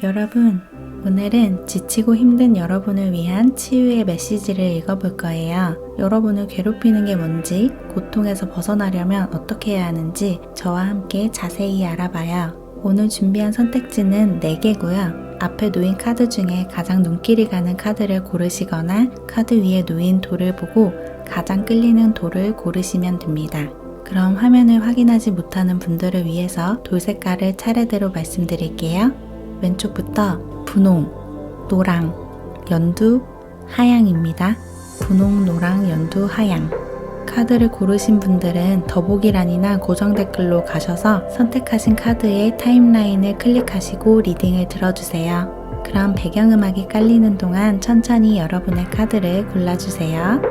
여러분, 오늘은 지치고 힘든 여러분을 위한 치유의 메시지를 읽어볼 거예요. 여러분을 괴롭히는 게 뭔지, 고통에서 벗어나려면 어떻게 해야 하는지 저와 함께 자세히 알아봐요. 오늘 준비한 선택지는 4개고요. 앞에 놓인 카드 중에 가장 눈길이 가는 카드를 고르시거나 카드 위에 놓인 돌을 보고 가장 끌리는 돌을 고르시면 됩니다. 그럼 화면을 확인하지 못하는 분들을 위해서 돌 색깔을 차례대로 말씀드릴게요. 왼쪽부터 분홍, 노랑, 연두, 하양입니다. 분홍, 노랑, 연두, 하양. 카드를 고르신 분들은 더보기란이나 고정 댓글로 가셔서 선택하신 카드의 타임라인을 클릭하시고 리딩을 들어주세요. 그럼 배경음악이 깔리는 동안 천천히 여러분의 카드를 골라주세요.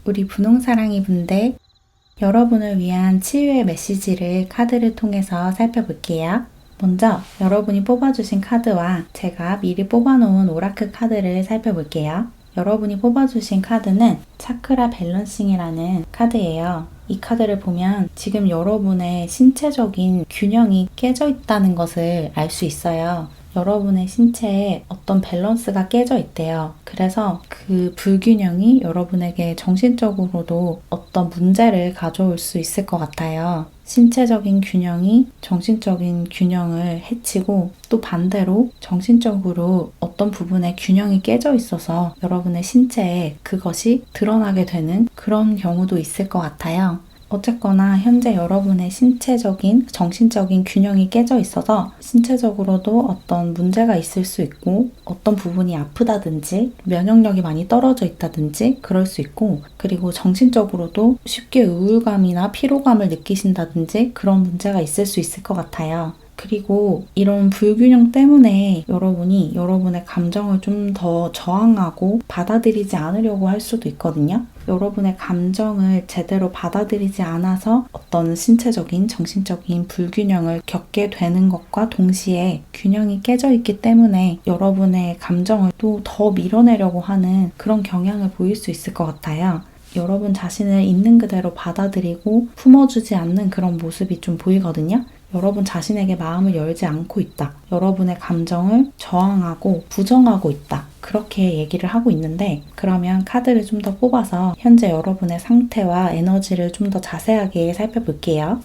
우리 분홍사랑이 분들, 여러분을 위한 치유의 메시지를 카드를 통해서 살펴볼게요. 먼저 여러분이 뽑아주신 카드와 제가 미리 뽑아놓은 오라클 카드를 살펴볼게요. 여러분이 뽑아주신 카드는 차크라 밸런싱이라는 카드예요. 이 카드를 보면 지금 여러분의 신체적인 균형이 깨져 있다는 것을 알 수 있어요. 여러분의 신체에 어떤 밸런스가 깨져 있대요. 그래서 그 불균형이 여러분에게 정신적으로도 어떤 문제를 가져올 수 있을 것 같아요. 신체적인 균형이 정신적인 균형을 해치고 또 반대로 정신적으로 어떤 부분에 균형이 깨져 있어서 여러분의 신체에 그것이 드러나게 되는 그런 경우도 있을 것 같아요. 어쨌거나 현재 여러분의 신체적인, 정신적인 균형이 깨져 있어서 신체적으로도 어떤 문제가 있을 수 있고 어떤 부분이 아프다든지 면역력이 많이 떨어져 있다든지 그럴 수 있고 그리고 정신적으로도 쉽게 우울감이나 피로감을 느끼신다든지 그런 문제가 있을 수 있을 것 같아요. 그리고 이런 불균형 때문에 여러분이 여러분의 감정을 좀 더 저항하고 받아들이지 않으려고 할 수도 있거든요. 여러분의 감정을 제대로 받아들이지 않아서 어떤 신체적인, 정신적인 불균형을 겪게 되는 것과 동시에 균형이 깨져 있기 때문에 여러분의 감정을 또 더 밀어내려고 하는 그런 경향을 보일 수 있을 것 같아요. 여러분 자신을 있는 그대로 받아들이고 품어주지 않는 그런 모습이 좀 보이거든요. 여러분 자신에게 마음을 열지 않고 있다. 여러분의 감정을 저항하고 부정하고 있다. 그렇게 얘기를 하고 있는데 그러면 카드를 좀 더 뽑아서 현재 여러분의 상태와 에너지를 좀 더 자세하게 살펴볼게요.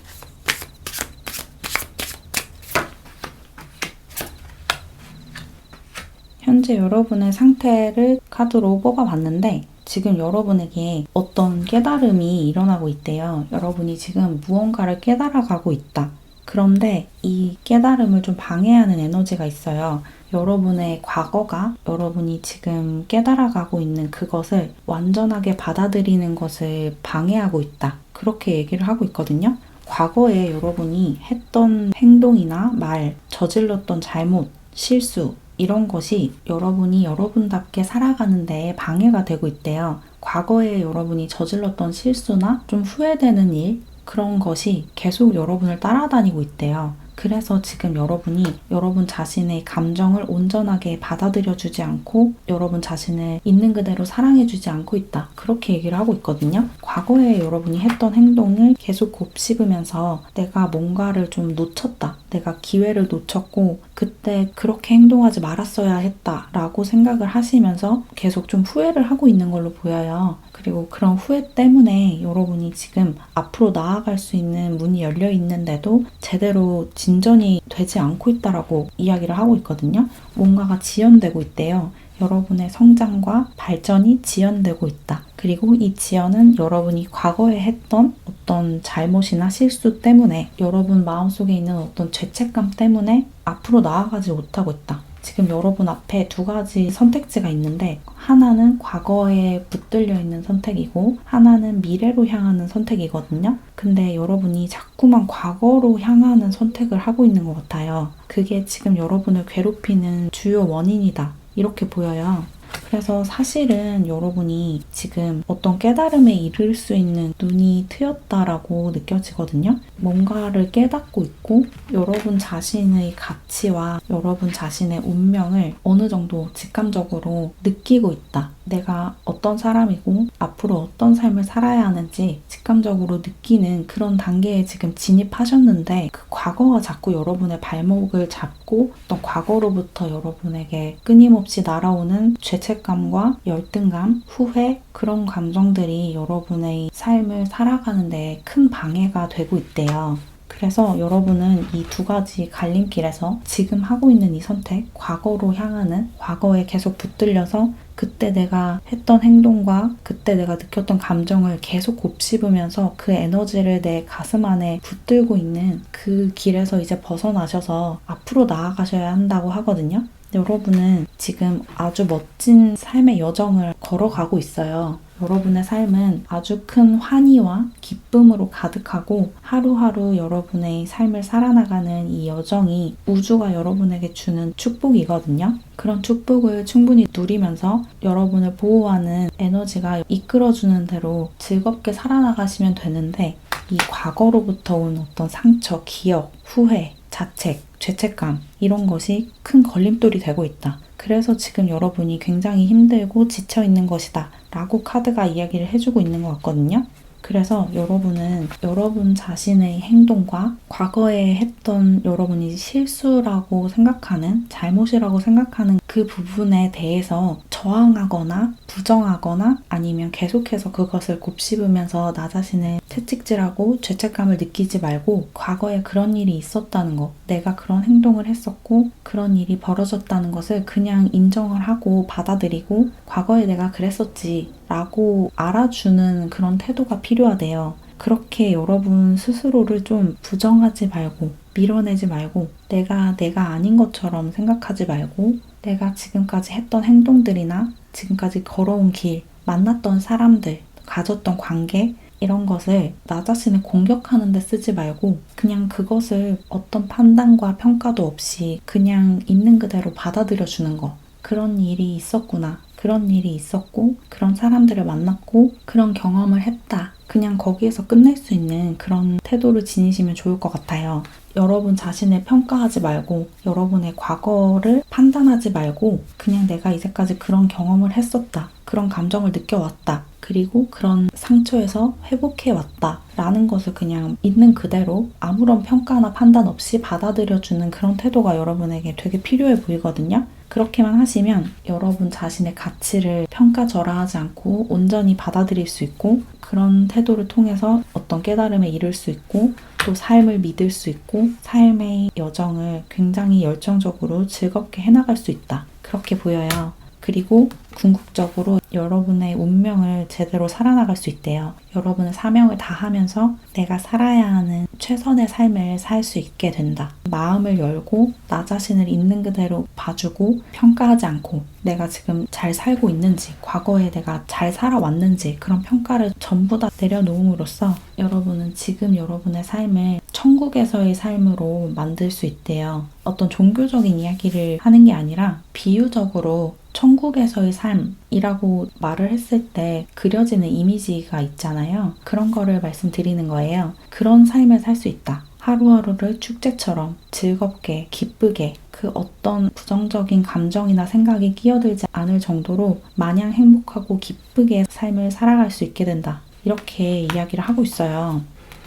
현재 여러분의 상태를 카드로 뽑아봤는데 지금 여러분에게 어떤 깨달음이 일어나고 있대요. 여러분이 지금 무언가를 깨달아가고 있다. 그런데 이 깨달음을 좀 방해하는 에너지가 있어요. 여러분의 과거가 여러분이 지금 깨달아가고 있는 그것을 완전하게 받아들이는 것을 방해하고 있다. 그렇게 얘기를 하고 있거든요. 과거에 여러분이 했던 행동이나 말, 저질렀던 잘못, 실수 이런 것이 여러분이 여러분답게 살아가는 데 방해가 되고 있대요. 과거에 여러분이 저질렀던 실수나 좀 후회되는 일 그런 것이 계속 여러분을 따라다니고 있대요. 그래서 지금 여러분이 여러분 자신의 감정을 온전하게 받아들여주지 않고 여러분 자신을 있는 그대로 사랑해주지 않고 있다. 그렇게 얘기를 하고 있거든요. 과거에 여러분이 했던 행동을 계속 곱씹으면서 내가 뭔가를 좀 놓쳤다. 내가 기회를 놓쳤고 그때 그렇게 행동하지 말았어야 했다라고 생각을 하시면서 계속 좀 후회를 하고 있는 걸로 보여요. 그리고 그런 후회 때문에 여러분이 지금 앞으로 나아갈 수 있는 문이 열려 있는데도 제대로 진전이 되지 않고 있다라고 이야기를 하고 있거든요. 뭔가가 지연되고 있대요. 여러분의 성장과 발전이 지연되고 있다. 그리고 이 지연은 여러분이 과거에 했던 어떤 잘못이나 실수 때문에 여러분 마음속에 있는 어떤 죄책감 때문에 앞으로 나아가지 못하고 있다. 지금 여러분 앞에 두 가지 선택지가 있는데 하나는 과거에 붙들려 있는 선택이고 하나는 미래로 향하는 선택이거든요. 근데 여러분이 자꾸만 과거로 향하는 선택을 하고 있는 것 같아요. 그게 지금 여러분을 괴롭히는 주요 원인이다. 이렇게 보여요. 그래서 사실은 여러분이 지금 어떤 깨달음에 이를 수 있는 눈이 트였다라고 느껴지거든요. 뭔가를 깨닫고 있고 여러분 자신의 가치와 여러분 자신의 운명을 어느 정도 직감적으로 느끼고 있다. 내가 어떤 사람이고 앞으로 어떤 삶을 살아야 하는지 직감적으로 느끼는 그런 단계에 지금 진입하셨는데 그 과거가 자꾸 여러분의 발목을 잡고 어떤 과거로부터 여러분에게 끊임없이 날아오는 죄책감과 열등감, 후회 그런 감정들이 여러분의 삶을 살아가는 데 큰 방해가 되고 있대요. 그래서 여러분은 이 두 가지 갈림길에서 지금 하고 있는 이 선택, 과거로 향하는, 과거에 계속 붙들려서 그때 내가 했던 행동과 그때 내가 느꼈던 감정을 계속 곱씹으면서 그 에너지를 내 가슴 안에 붙들고 있는 그 길에서 이제 벗어나셔서 앞으로 나아가셔야 한다고 하거든요. 여러분은 지금 아주 멋진 삶의 여정을 걸어가고 있어요. 여러분의 삶은 아주 큰 환희와 기쁨으로 가득하고 하루하루 여러분의 삶을 살아나가는 이 여정이 우주가 여러분에게 주는 축복이거든요. 그런 축복을 충분히 누리면서 여러분을 보호하는 에너지가 이끌어주는 대로 즐겁게 살아나가시면 되는데 이 과거로부터 온 어떤 상처, 기억, 후회, 자책, 죄책감 이런 것이 큰 걸림돌이 되고 있다. 그래서 지금 여러분이 굉장히 힘들고 지쳐있는 것이다 라고 카드가 이야기를 해주고 있는 것 같거든요. 그래서 여러분은 여러분 자신의 행동과 과거에 했던 여러분이 실수라고 생각하는 잘못이라고 생각하는 그 부분에 대해서 저항하거나 부정하거나 아니면 계속해서 그것을 곱씹으면서 나 자신을 채찍질하고 죄책감을 느끼지 말고 과거에 그런 일이 있었다는 것, 내가 그런 행동을 했었고 그런 일이 벌어졌다는 것을 그냥 인정을 하고 받아들이고 과거에 내가 그랬었지 라고 알아주는 그런 태도가 필요하대요. 그렇게 여러분 스스로를 좀 부정하지 말고 밀어내지 말고 내가 아닌 것처럼 생각하지 말고 내가 지금까지 했던 행동들이나 지금까지 걸어온 길, 만났던 사람들, 가졌던 관계 이런 것을 나 자신을 공격하는 데 쓰지 말고 그냥 그것을 어떤 판단과 평가도 없이 그냥 있는 그대로 받아들여 주는 거. 그런 일이 있었구나. 그런 일이 있었고 그런 사람들을 만났고 그런 경험을 했다. 그냥 거기에서 끝낼 수 있는 그런 태도를 지니시면 좋을 것 같아요. 여러분 자신을 평가하지 말고 여러분의 과거를 판단하지 말고 그냥 내가 이제까지 그런 경험을 했었다. 그런 감정을 느껴왔다. 그리고 그런 상처에서 회복해왔다. 라는 것을 그냥 있는 그대로 아무런 평가나 판단 없이 받아들여주는 그런 태도가 여러분에게 되게 필요해 보이거든요. 그렇게만 하시면 여러분 자신의 가치를 평가절하하지 않고 온전히 받아들일 수 있고 그런 태도를 통해서 어떤 깨달음에 이를 수 있고 또 삶을 믿을 수 있고 삶의 여정을 굉장히 열정적으로 즐겁게 해나갈 수 있다. 그렇게 보여요. 그리고 궁극적으로 여러분의 운명을 제대로 살아나갈 수 있대요. 여러분은 사명을 다하면서 내가 살아야 하는 최선의 삶을 살 수 있게 된다. 마음을 열고 나 자신을 있는 그대로 봐주고 평가하지 않고 내가 지금 잘 살고 있는지 과거에 내가 잘 살아왔는지 그런 평가를 전부 다 내려놓음으로써 여러분은 지금 여러분의 삶을 천국에서의 삶으로 만들 수 있대요. 어떤 종교적인 이야기를 하는 게 아니라 비유적으로 천국에서의 삶이라고 말을 했을 때 그려지는 이미지가 있잖아요. 그런 거를 말씀드리는 거예요. 그런 삶을 살 수 있다. 하루하루를 축제처럼 즐겁게, 기쁘게 그 어떤 부정적인 감정이나 생각이 끼어들지 않을 정도로 마냥 행복하고 기쁘게 삶을 살아갈 수 있게 된다. 이렇게 이야기를 하고 있어요.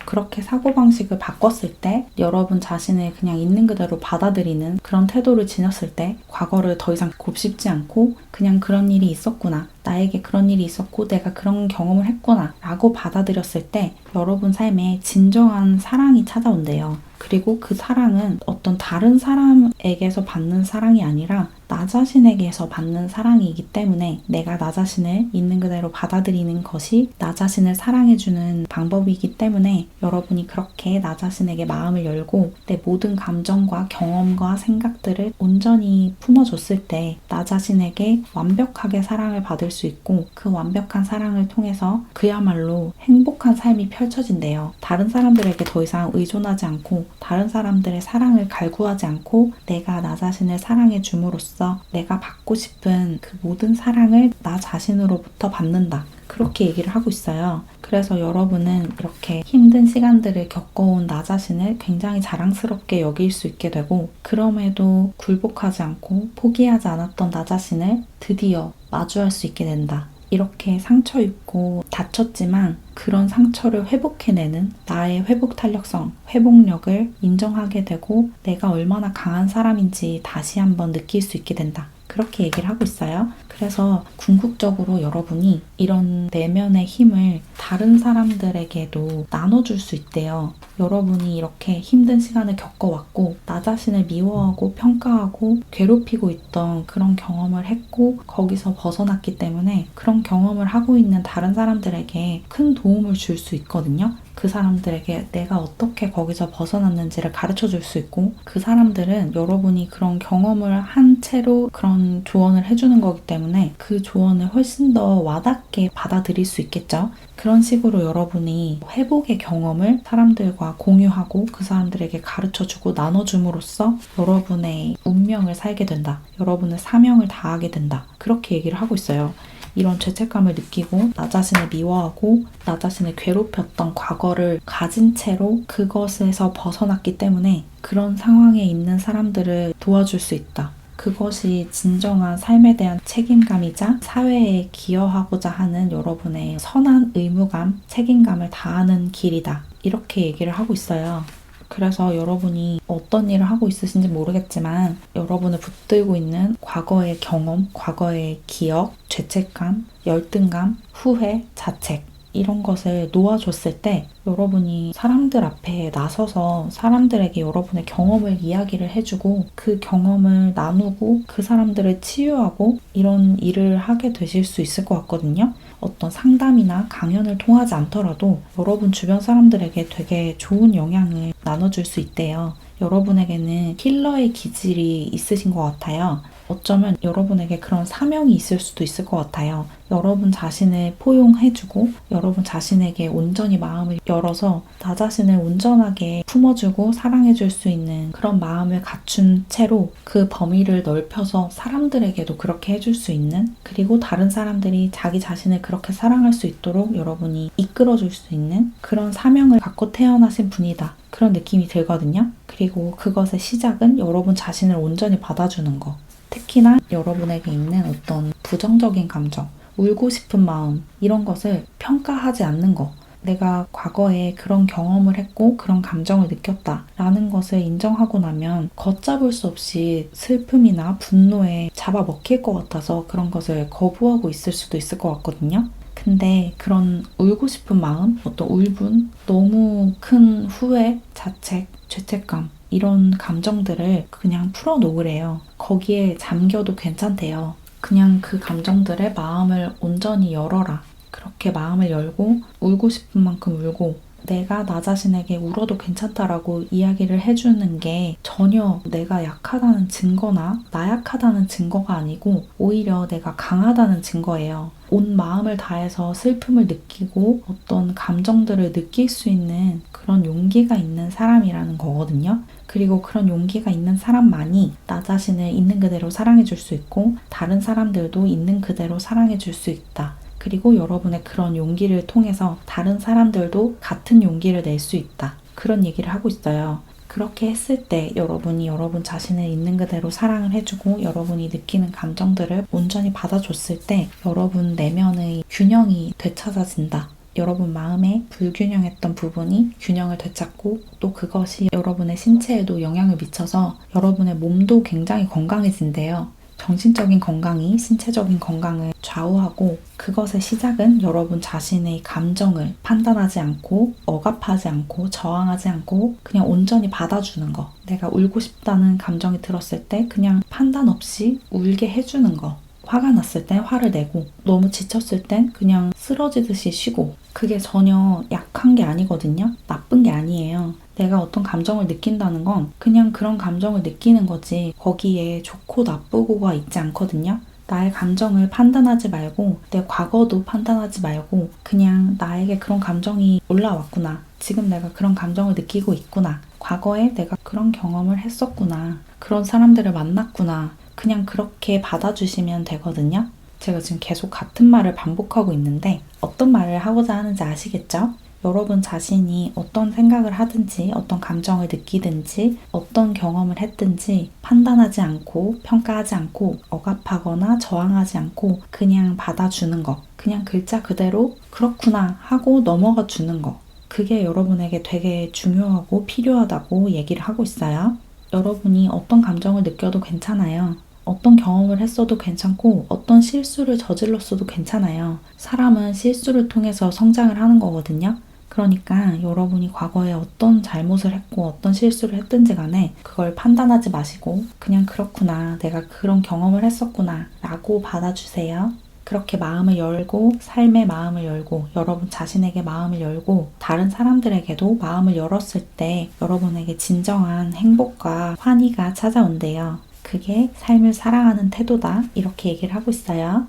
그렇게 사고방식을 바꿨을 때 여러분 자신을 그냥 있는 그대로 받아들이는 그런 태도를 지녔을 때 과거를 더 이상 곱씹지 않고 그냥 그런 일이 있었구나. 나에게 그런 일이 있었고 내가 그런 경험을 했구나 라고 받아들였을 때 여러분 삶에 진정한 사랑이 찾아온대요. 그리고 그 사랑은 어떤 다른 사람에게서 받는 사랑이 아니라 나 자신에게서 받는 사랑이기 때문에 내가 나 자신을 있는 그대로 받아들이는 것이 나 자신을 사랑해주는 방법이기 때문에 여러분이 그렇게 나 자신에게 마음을 열고 내 모든 감정과 경험과 생각들을 온전히 품어줬을 때 나 자신에게 완벽하게 사랑을 받을 수 있고 그 완벽한 사랑을 통해서 그야말로 행복한 삶이 펼쳐진대요. 다른 사람들에게 더 이상 의존하지 않고 다른 사람들의 사랑을 갈구하지 않고 내가 나 자신을 사랑해 줌으로써 내가 받고 싶은 그 모든 사랑을 나 자신으로부터 받는다. 그렇게 얘기를 하고 있어요. 그래서 여러분은 이렇게 힘든 시간들을 겪어온 나 자신을 굉장히 자랑스럽게 여길 수 있게 되고 그럼에도 굴복하지 않고 포기하지 않았던 나 자신을 드디어 마주할 수 있게 된다. 이렇게 상처 입고 다쳤지만 그런 상처를 회복해내는 나의 회복 탄력성, 회복력을 인정하게 되고 내가 얼마나 강한 사람인지 다시 한번 느낄 수 있게 된다. 그렇게 얘기를 하고 있어요. 그래서 궁극적으로 여러분이 이런 내면의 힘을 다른 사람들에게도 나눠줄 수 있대요. 여러분이 이렇게 힘든 시간을 겪어왔고 나 자신을 미워하고 평가하고 괴롭히고 있던 그런 경험을 했고 거기서 벗어났기 때문에 그런 경험을 하고 있는 다른 사람들에게 큰 도움을 줄 수 있거든요. 그 사람들에게 내가 어떻게 거기서 벗어났는지를 가르쳐 줄 수 있고 그 사람들은 여러분이 그런 경험을 한 채로 그런 조언을 해주는 거기 때문에 그 조언을 훨씬 더 와닿게 받아들일 수 있겠죠. 그런 식으로 여러분이 회복의 경험을 사람들과 공유하고 그 사람들에게 가르쳐주고 나눠줌으로써 여러분의 운명을 살게 된다. 여러분의 사명을 다하게 된다. 그렇게 얘기를 하고 있어요. 이런 죄책감을 느끼고 나 자신을 미워하고 나 자신을 괴롭혔던 과거를 가진 채로 그것에서 벗어났기 때문에 그런 상황에 있는 사람들을 도와줄 수 있다. 그것이 진정한 삶에 대한 책임감이자 사회에 기여하고자 하는 여러분의 선한 의무감, 책임감을 다하는 길이다. 이렇게 얘기를 하고 있어요. 그래서 여러분이 어떤 일을 하고 있으신지 모르겠지만 여러분을 붙들고 있는 과거의 경험, 과거의 기억, 죄책감, 열등감, 후회, 자책 이런 것을 놓아줬을 때 여러분이 사람들 앞에 나서서 사람들에게 여러분의 경험을 이야기를 해주고 그 경험을 나누고 그 사람들을 치유하고 이런 일을 하게 되실 수 있을 것 같거든요. 어떤 상담이나 강연을 통하지 않더라도 여러분 주변 사람들에게 되게 좋은 영향을 나눠줄 수 있대요. 여러분에게는 힐러의 기질이 있으신 것 같아요. 어쩌면 여러분에게 그런 사명이 있을 수도 있을 것 같아요. 여러분 자신을 포용해주고 여러분 자신에게 온전히 마음을 열어서 나 자신을 온전하게 품어주고 사랑해줄 수 있는 그런 마음을 갖춘 채로 그 범위를 넓혀서 사람들에게도 그렇게 해줄 수 있는 그리고 다른 사람들이 자기 자신을 그렇게 사랑할 수 있도록 여러분이 이끌어줄 수 있는 그런 사명을 갖고 태어나신 분이다. 그런 느낌이 들거든요. 그리고 그것의 시작은 여러분 자신을 온전히 받아주는 거. 특히나 여러분에게 있는 어떤 부정적인 감정, 울고 싶은 마음 이런 것을 평가하지 않는 거. 내가 과거에 그런 경험을 했고 그런 감정을 느꼈다 라는 것을 인정하고 나면 걷잡을 수 없이 슬픔이나 분노에 잡아먹힐 것 같아서 그런 것을 거부하고 있을 수도 있을 것 같거든요. 근데 그런 울고 싶은 마음, 어떤 울분, 너무 큰 후회, 자책, 죄책감 이런 감정들을 그냥 풀어놓으래요. 거기에 잠겨도 괜찮대요. 그냥 그 감정들의 마음을 온전히 열어라. 그렇게 마음을 열고 울고 싶은 만큼 울고 내가 나 자신에게 울어도 괜찮다라고 이야기를 해주는 게 전혀 내가 약하다는 증거나 나약하다는 증거가 아니고 오히려 내가 강하다는 증거예요. 온 마음을 다해서 슬픔을 느끼고 어떤 감정들을 느낄 수 있는 그런 용기가 있는 사람이라는 거거든요. 그리고 그런 용기가 있는 사람만이 나 자신을 있는 그대로 사랑해줄 수 있고 다른 사람들도 있는 그대로 사랑해줄 수 있다. 그리고 여러분의 그런 용기를 통해서 다른 사람들도 같은 용기를 낼 수 있다. 그런 얘기를 하고 있어요. 그렇게 했을 때 여러분이 여러분 자신을 있는 그대로 사랑을 해주고 여러분이 느끼는 감정들을 온전히 받아줬을 때 여러분 내면의 균형이 되찾아진다. 여러분 마음에 불균형했던 부분이 균형을 되찾고 또 그것이 여러분의 신체에도 영향을 미쳐서 여러분의 몸도 굉장히 건강해진대요. 정신적인 건강이 신체적인 건강을 좌우하고 그것의 시작은 여러분 자신의 감정을 판단하지 않고 억압하지 않고 저항하지 않고 그냥 온전히 받아주는 거. 내가 울고 싶다는 감정이 들었을 때 그냥 판단 없이 울게 해주는 거. 화가 났을 땐 화를 내고 너무 지쳤을 땐 그냥 쓰러지듯이 쉬고 그게 전혀 약한 게 아니거든요. 나쁜 게 아니에요. 내가 어떤 감정을 느낀다는 건 그냥 그런 감정을 느끼는 거지 거기에 좋고 나쁘고가 있지 않거든요. 나의 감정을 판단하지 말고 내 과거도 판단하지 말고 그냥 나에게 그런 감정이 올라왔구나. 지금 내가 그런 감정을 느끼고 있구나. 과거에 내가 그런 경험을 했었구나. 그런 사람들을 만났구나. 그냥 그렇게 받아주시면 되거든요. 제가 지금 계속 같은 말을 반복하고 있는데 어떤 말을 하고자 하는지 아시겠죠? 여러분 자신이 어떤 생각을 하든지 어떤 감정을 느끼든지 어떤 경험을 했든지 판단하지 않고 평가하지 않고 억압하거나 저항하지 않고 그냥 받아주는 거. 그냥 글자 그대로 그렇구나 하고 넘어가 주는 거. 그게 여러분에게 되게 중요하고 필요하다고 얘기를 하고 있어요. 여러분이 어떤 감정을 느껴도 괜찮아요. 어떤 경험을 했어도 괜찮고 어떤 실수를 저질렀어도 괜찮아요. 사람은 실수를 통해서 성장을 하는 거거든요. 그러니까 여러분이 과거에 어떤 잘못을 했고 어떤 실수를 했든지 간에 그걸 판단하지 마시고 그냥 그렇구나, 내가 그런 경험을 했었구나 라고 받아주세요. 그렇게 마음을 열고 삶의 마음을 열고 여러분 자신에게 마음을 열고 다른 사람들에게도 마음을 열었을 때 여러분에게 진정한 행복과 환희가 찾아온대요. 그게 삶을 사랑하는 태도다 이렇게 얘기를 하고 있어요.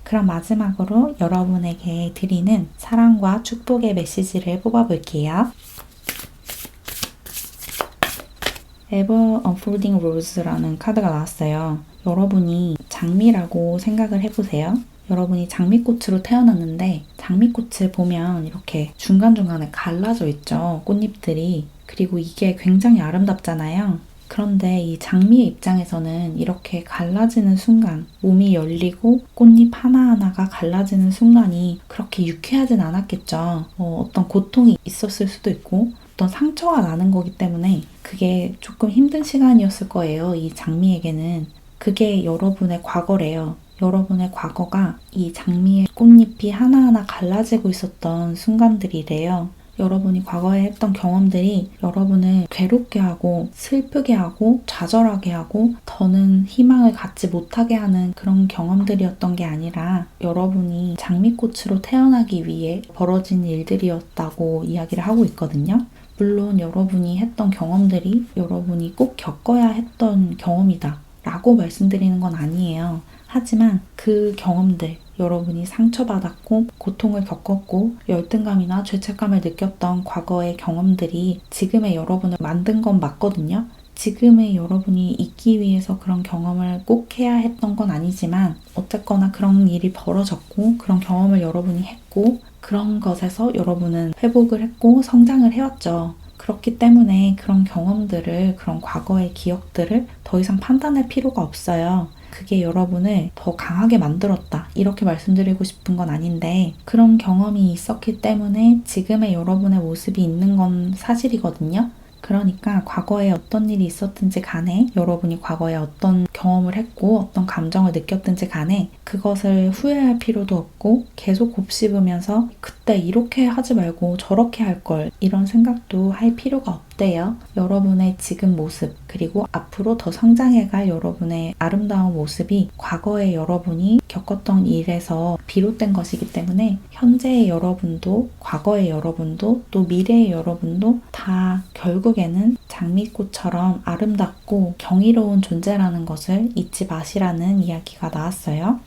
그럼 마지막으로 여러분에게 드리는 사랑과 축복의 메시지를 뽑아볼게요. Ever Unfolding Rose라는 카드가 나왔어요. 여러분이 장미라고 생각을 해보세요. 여러분이 장미꽃으로 태어났는데 장미꽃을 보면 이렇게 중간중간에 갈라져 있죠. 꽃잎들이. 그리고 이게 굉장히 아름답잖아요. 그런데 이 장미의 입장에서는 이렇게 갈라지는 순간, 몸이 열리고 꽃잎 하나하나가 갈라지는 순간이 그렇게 유쾌하진 않았겠죠. 어떤 고통이 있었을 수도 있고 어떤 상처가 나는 거기 때문에 그게 조금 힘든 시간이었을 거예요. 이 장미에게는. 그게 여러분의 과거래요. 여러분의 과거가 이 장미의 꽃잎이 하나하나 갈라지고 있었던 순간들이래요. 여러분이 과거에 했던 경험들이 여러분을 괴롭게 하고 슬프게 하고 좌절하게 하고 더는 희망을 갖지 못하게 하는 그런 경험들이었던 게 아니라 여러분이 장미꽃으로 태어나기 위해 벌어진 일들이었다고 이야기를 하고 있거든요. 물론 여러분이 했던 경험들이 여러분이 꼭 겪어야 했던 경험이다 라고 말씀드리는 건 아니에요. 하지만 그 경험들, 여러분이 상처받았고 고통을 겪었고 열등감이나 죄책감을 느꼈던 과거의 경험들이 지금의 여러분을 만든 건 맞거든요. 지금의 여러분이 있기 위해서 그런 경험을 꼭 해야 했던 건 아니지만 어쨌거나 그런 일이 벌어졌고 그런 경험을 여러분이 했고 그런 것에서 여러분은 회복을 했고 성장을 해왔죠. 그렇기 때문에 그런 경험들을, 그런 과거의 기억들을 더 이상 판단할 필요가 없어요. 그게 여러분을 더 강하게 만들었다 이렇게 말씀드리고 싶은 건 아닌데 그런 경험이 있었기 때문에 지금의 여러분의 모습이 있는 건 사실이거든요. 그러니까 과거에 어떤 일이 있었든지 간에 여러분이 과거에 어떤 경험을 했고 어떤 감정을 느꼈든지 간에 그것을 후회할 필요도 없고 계속 곱씹으면서 그때 이렇게 하지 말고 저렇게 할 걸 이런 생각도 할 필요가 없대요. 여러분의 지금 모습 그리고 앞으로 더 성장해갈 여러분의 아름다운 모습이 과거의 여러분이 겪었던 일에서 비롯된 것이기 때문에 현재의 여러분도 과거의 여러분도 또 미래의 여러분도 다 결국에는 장미꽃처럼 아름답고 경이로운 존재라는 것을 잊지 마시라는 이야기가 나왔어요.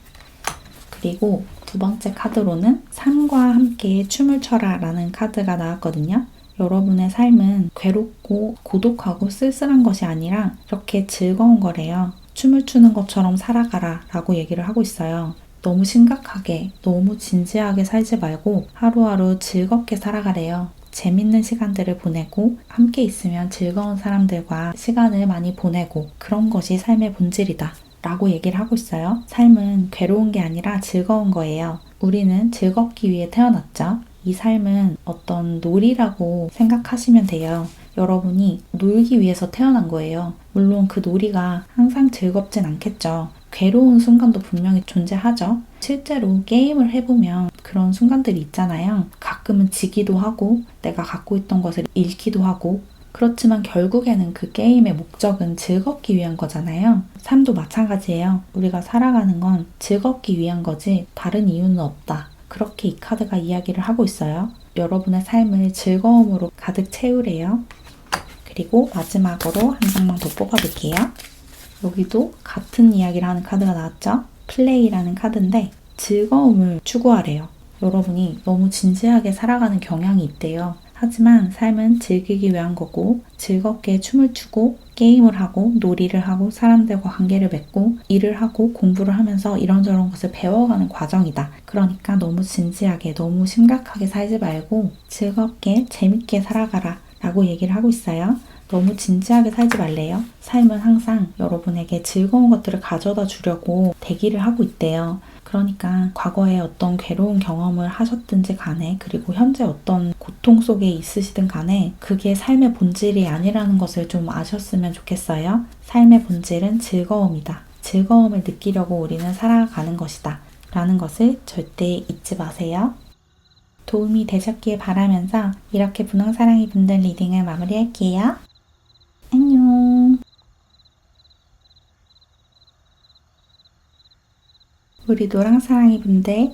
그리고 두 번째 카드로는 삶과 함께 춤을 춰라 라는 카드가 나왔거든요. 여러분의 삶은 괴롭고 고독하고 쓸쓸한 것이 아니라 이렇게 즐거운 거래요. 춤을 추는 것처럼 살아가라 라고 얘기를 하고 있어요. 너무 심각하게, 너무 진지하게 살지 말고 하루하루 즐겁게 살아가래요. 재밌는 시간들을 보내고 함께 있으면 즐거운 사람들과 시간을 많이 보내고 그런 것이 삶의 본질이다 라고 얘기를 하고 있어요. 삶은 괴로운 게 아니라 즐거운 거예요. 우리는 즐겁기 위해 태어났죠. 이 삶은 어떤 놀이라고 생각하시면 돼요. 여러분이 놀기 위해서 태어난 거예요. 물론 그 놀이가 항상 즐겁진 않겠죠. 괴로운 순간도 분명히 존재하죠. 실제로 게임을 해보면 그런 순간들이 있잖아요. 가끔은 지기도 하고 내가 갖고 있던 것을 잃기도 하고 그렇지만 결국에는 그 게임의 목적은 즐겁기 위한 거잖아요. 삶도 마찬가지예요. 우리가 살아가는 건 즐겁기 위한 거지 다른 이유는 없다. 그렇게 이 카드가 이야기를 하고 있어요. 여러분의 삶을 즐거움으로 가득 채우래요. 그리고 마지막으로 한 장만 더 뽑아볼게요. 여기도 같은 이야기를 하는 카드가 나왔죠? 플레이라는 카드인데 즐거움을 추구하래요. 여러분이 너무 진지하게 살아가는 경향이 있대요. 하지만 삶은 즐기기 위한 거고 즐겁게 춤을 추고 게임을 하고 놀이를 하고 사람들과 관계를 맺고 일을 하고 공부를 하면서 이런저런 것을 배워가는 과정이다. 그러니까 너무 진지하게 너무 심각하게 살지 말고 즐겁게 재밌게 살아가라 라고 얘기를 하고 있어요. 너무 진지하게 살지 말래요. 삶은 항상 여러분에게 즐거운 것들을 가져다 주려고 대기를 하고 있대요. 그러니까 과거에 어떤 괴로운 경험을 하셨든지 간에 그리고 현재 어떤 고통 속에 있으시든 간에 그게 삶의 본질이 아니라는 것을 좀 아셨으면 좋겠어요. 삶의 본질은 즐거움이다. 즐거움을 느끼려고 우리는 살아가는 것이다. 라는 것을 절대 잊지 마세요. 도움이 되셨길 바라면서 이렇게 분홍사랑이 분들 리딩을 마무리할게요. 안녕. 우리 노랑사랑이 분들,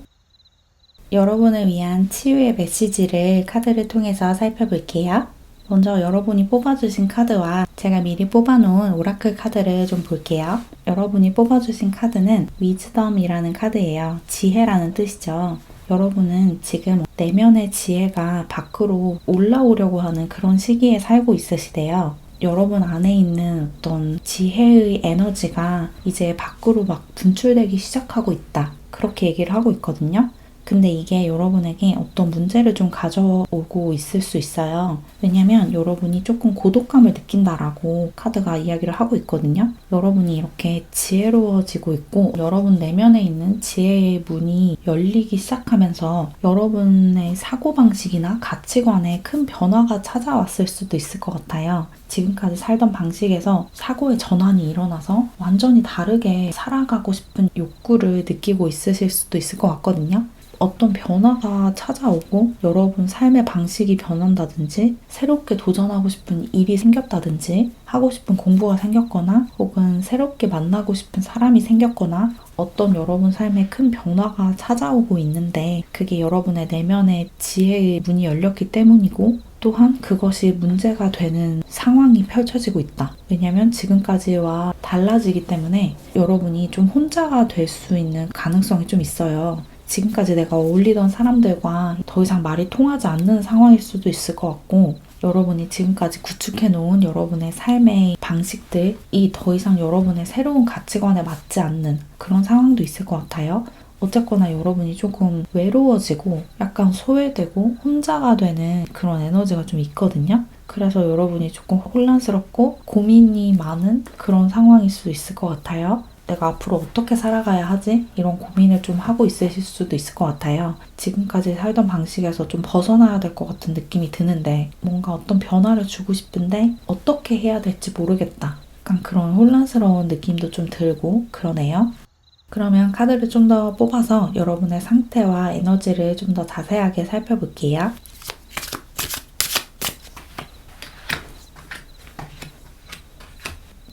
여러분을 위한 치유의 메시지를 카드를 통해서 살펴볼게요. 먼저 여러분이 뽑아주신 카드와 제가 미리 뽑아놓은 오라클 카드를 좀 볼게요. 여러분이 뽑아주신 카드는 위즈덤이라는 카드예요. 지혜라는 뜻이죠. 여러분은 지금 내면의 지혜가 밖으로 올라오려고 하는 그런 시기에 살고 있으시대요. 여러분 안에 있는 어떤 지혜의 에너지가 이제 밖으로 막 분출되기 시작하고 있다. 그렇게 얘기를 하고 있거든요. 근데 이게 여러분에게 어떤 문제를 좀 가져오고 있을 수 있어요. 왜냐면 여러분이 조금 고독감을 느낀다라고 카드가 이야기를 하고 있거든요. 여러분이 이렇게 지혜로워지고 있고 여러분 내면에 있는 지혜의 문이 열리기 시작하면서 여러분의 사고방식이나 가치관에 큰 변화가 찾아왔을 수도 있을 것 같아요. 지금까지 살던 방식에서 사고의 전환이 일어나서 완전히 다르게 살아가고 싶은 욕구를 느끼고 있으실 수도 있을 것 같거든요. 어떤 변화가 찾아오고 여러분 삶의 방식이 변한다든지 새롭게 도전하고 싶은 일이 생겼다든지 하고 싶은 공부가 생겼거나 혹은 새롭게 만나고 싶은 사람이 생겼거나 어떤 여러분 삶에 큰 변화가 찾아오고 있는데 그게 여러분의 내면의 지혜의 문이 열렸기 때문이고 또한 그것이 문제가 되는 상황이 펼쳐지고 있다. 왜냐면 지금까지와 달라지기 때문에 여러분이 좀 혼자가 될 수 있는 가능성이 좀 있어요. 지금까지 내가 어울리던 사람들과 더 이상 말이 통하지 않는 상황일 수도 있을 것 같고 여러분이 지금까지 구축해놓은 여러분의 삶의 방식들이 더 이상 여러분의 새로운 가치관에 맞지 않는 그런 상황도 있을 것 같아요. 어쨌거나 여러분이 조금 외로워지고 약간 소외되고 혼자가 되는 그런 에너지가 좀 있거든요. 그래서 여러분이 조금 혼란스럽고 고민이 많은 그런 상황일 수 있을 것 같아요. 내가 앞으로 어떻게 살아가야 하지? 이런 고민을 좀 하고 있으실 수도 있을 것 같아요. 지금까지 살던 방식에서 좀 벗어나야 될 것 같은 느낌이 드는데 뭔가 어떤 변화를 주고 싶은데 어떻게 해야 될지 모르겠다. 약간 그런 혼란스러운 느낌도 좀 들고 그러네요. 그러면 카드를 좀 더 뽑아서 여러분의 상태와 에너지를 좀 더 자세하게 살펴볼게요.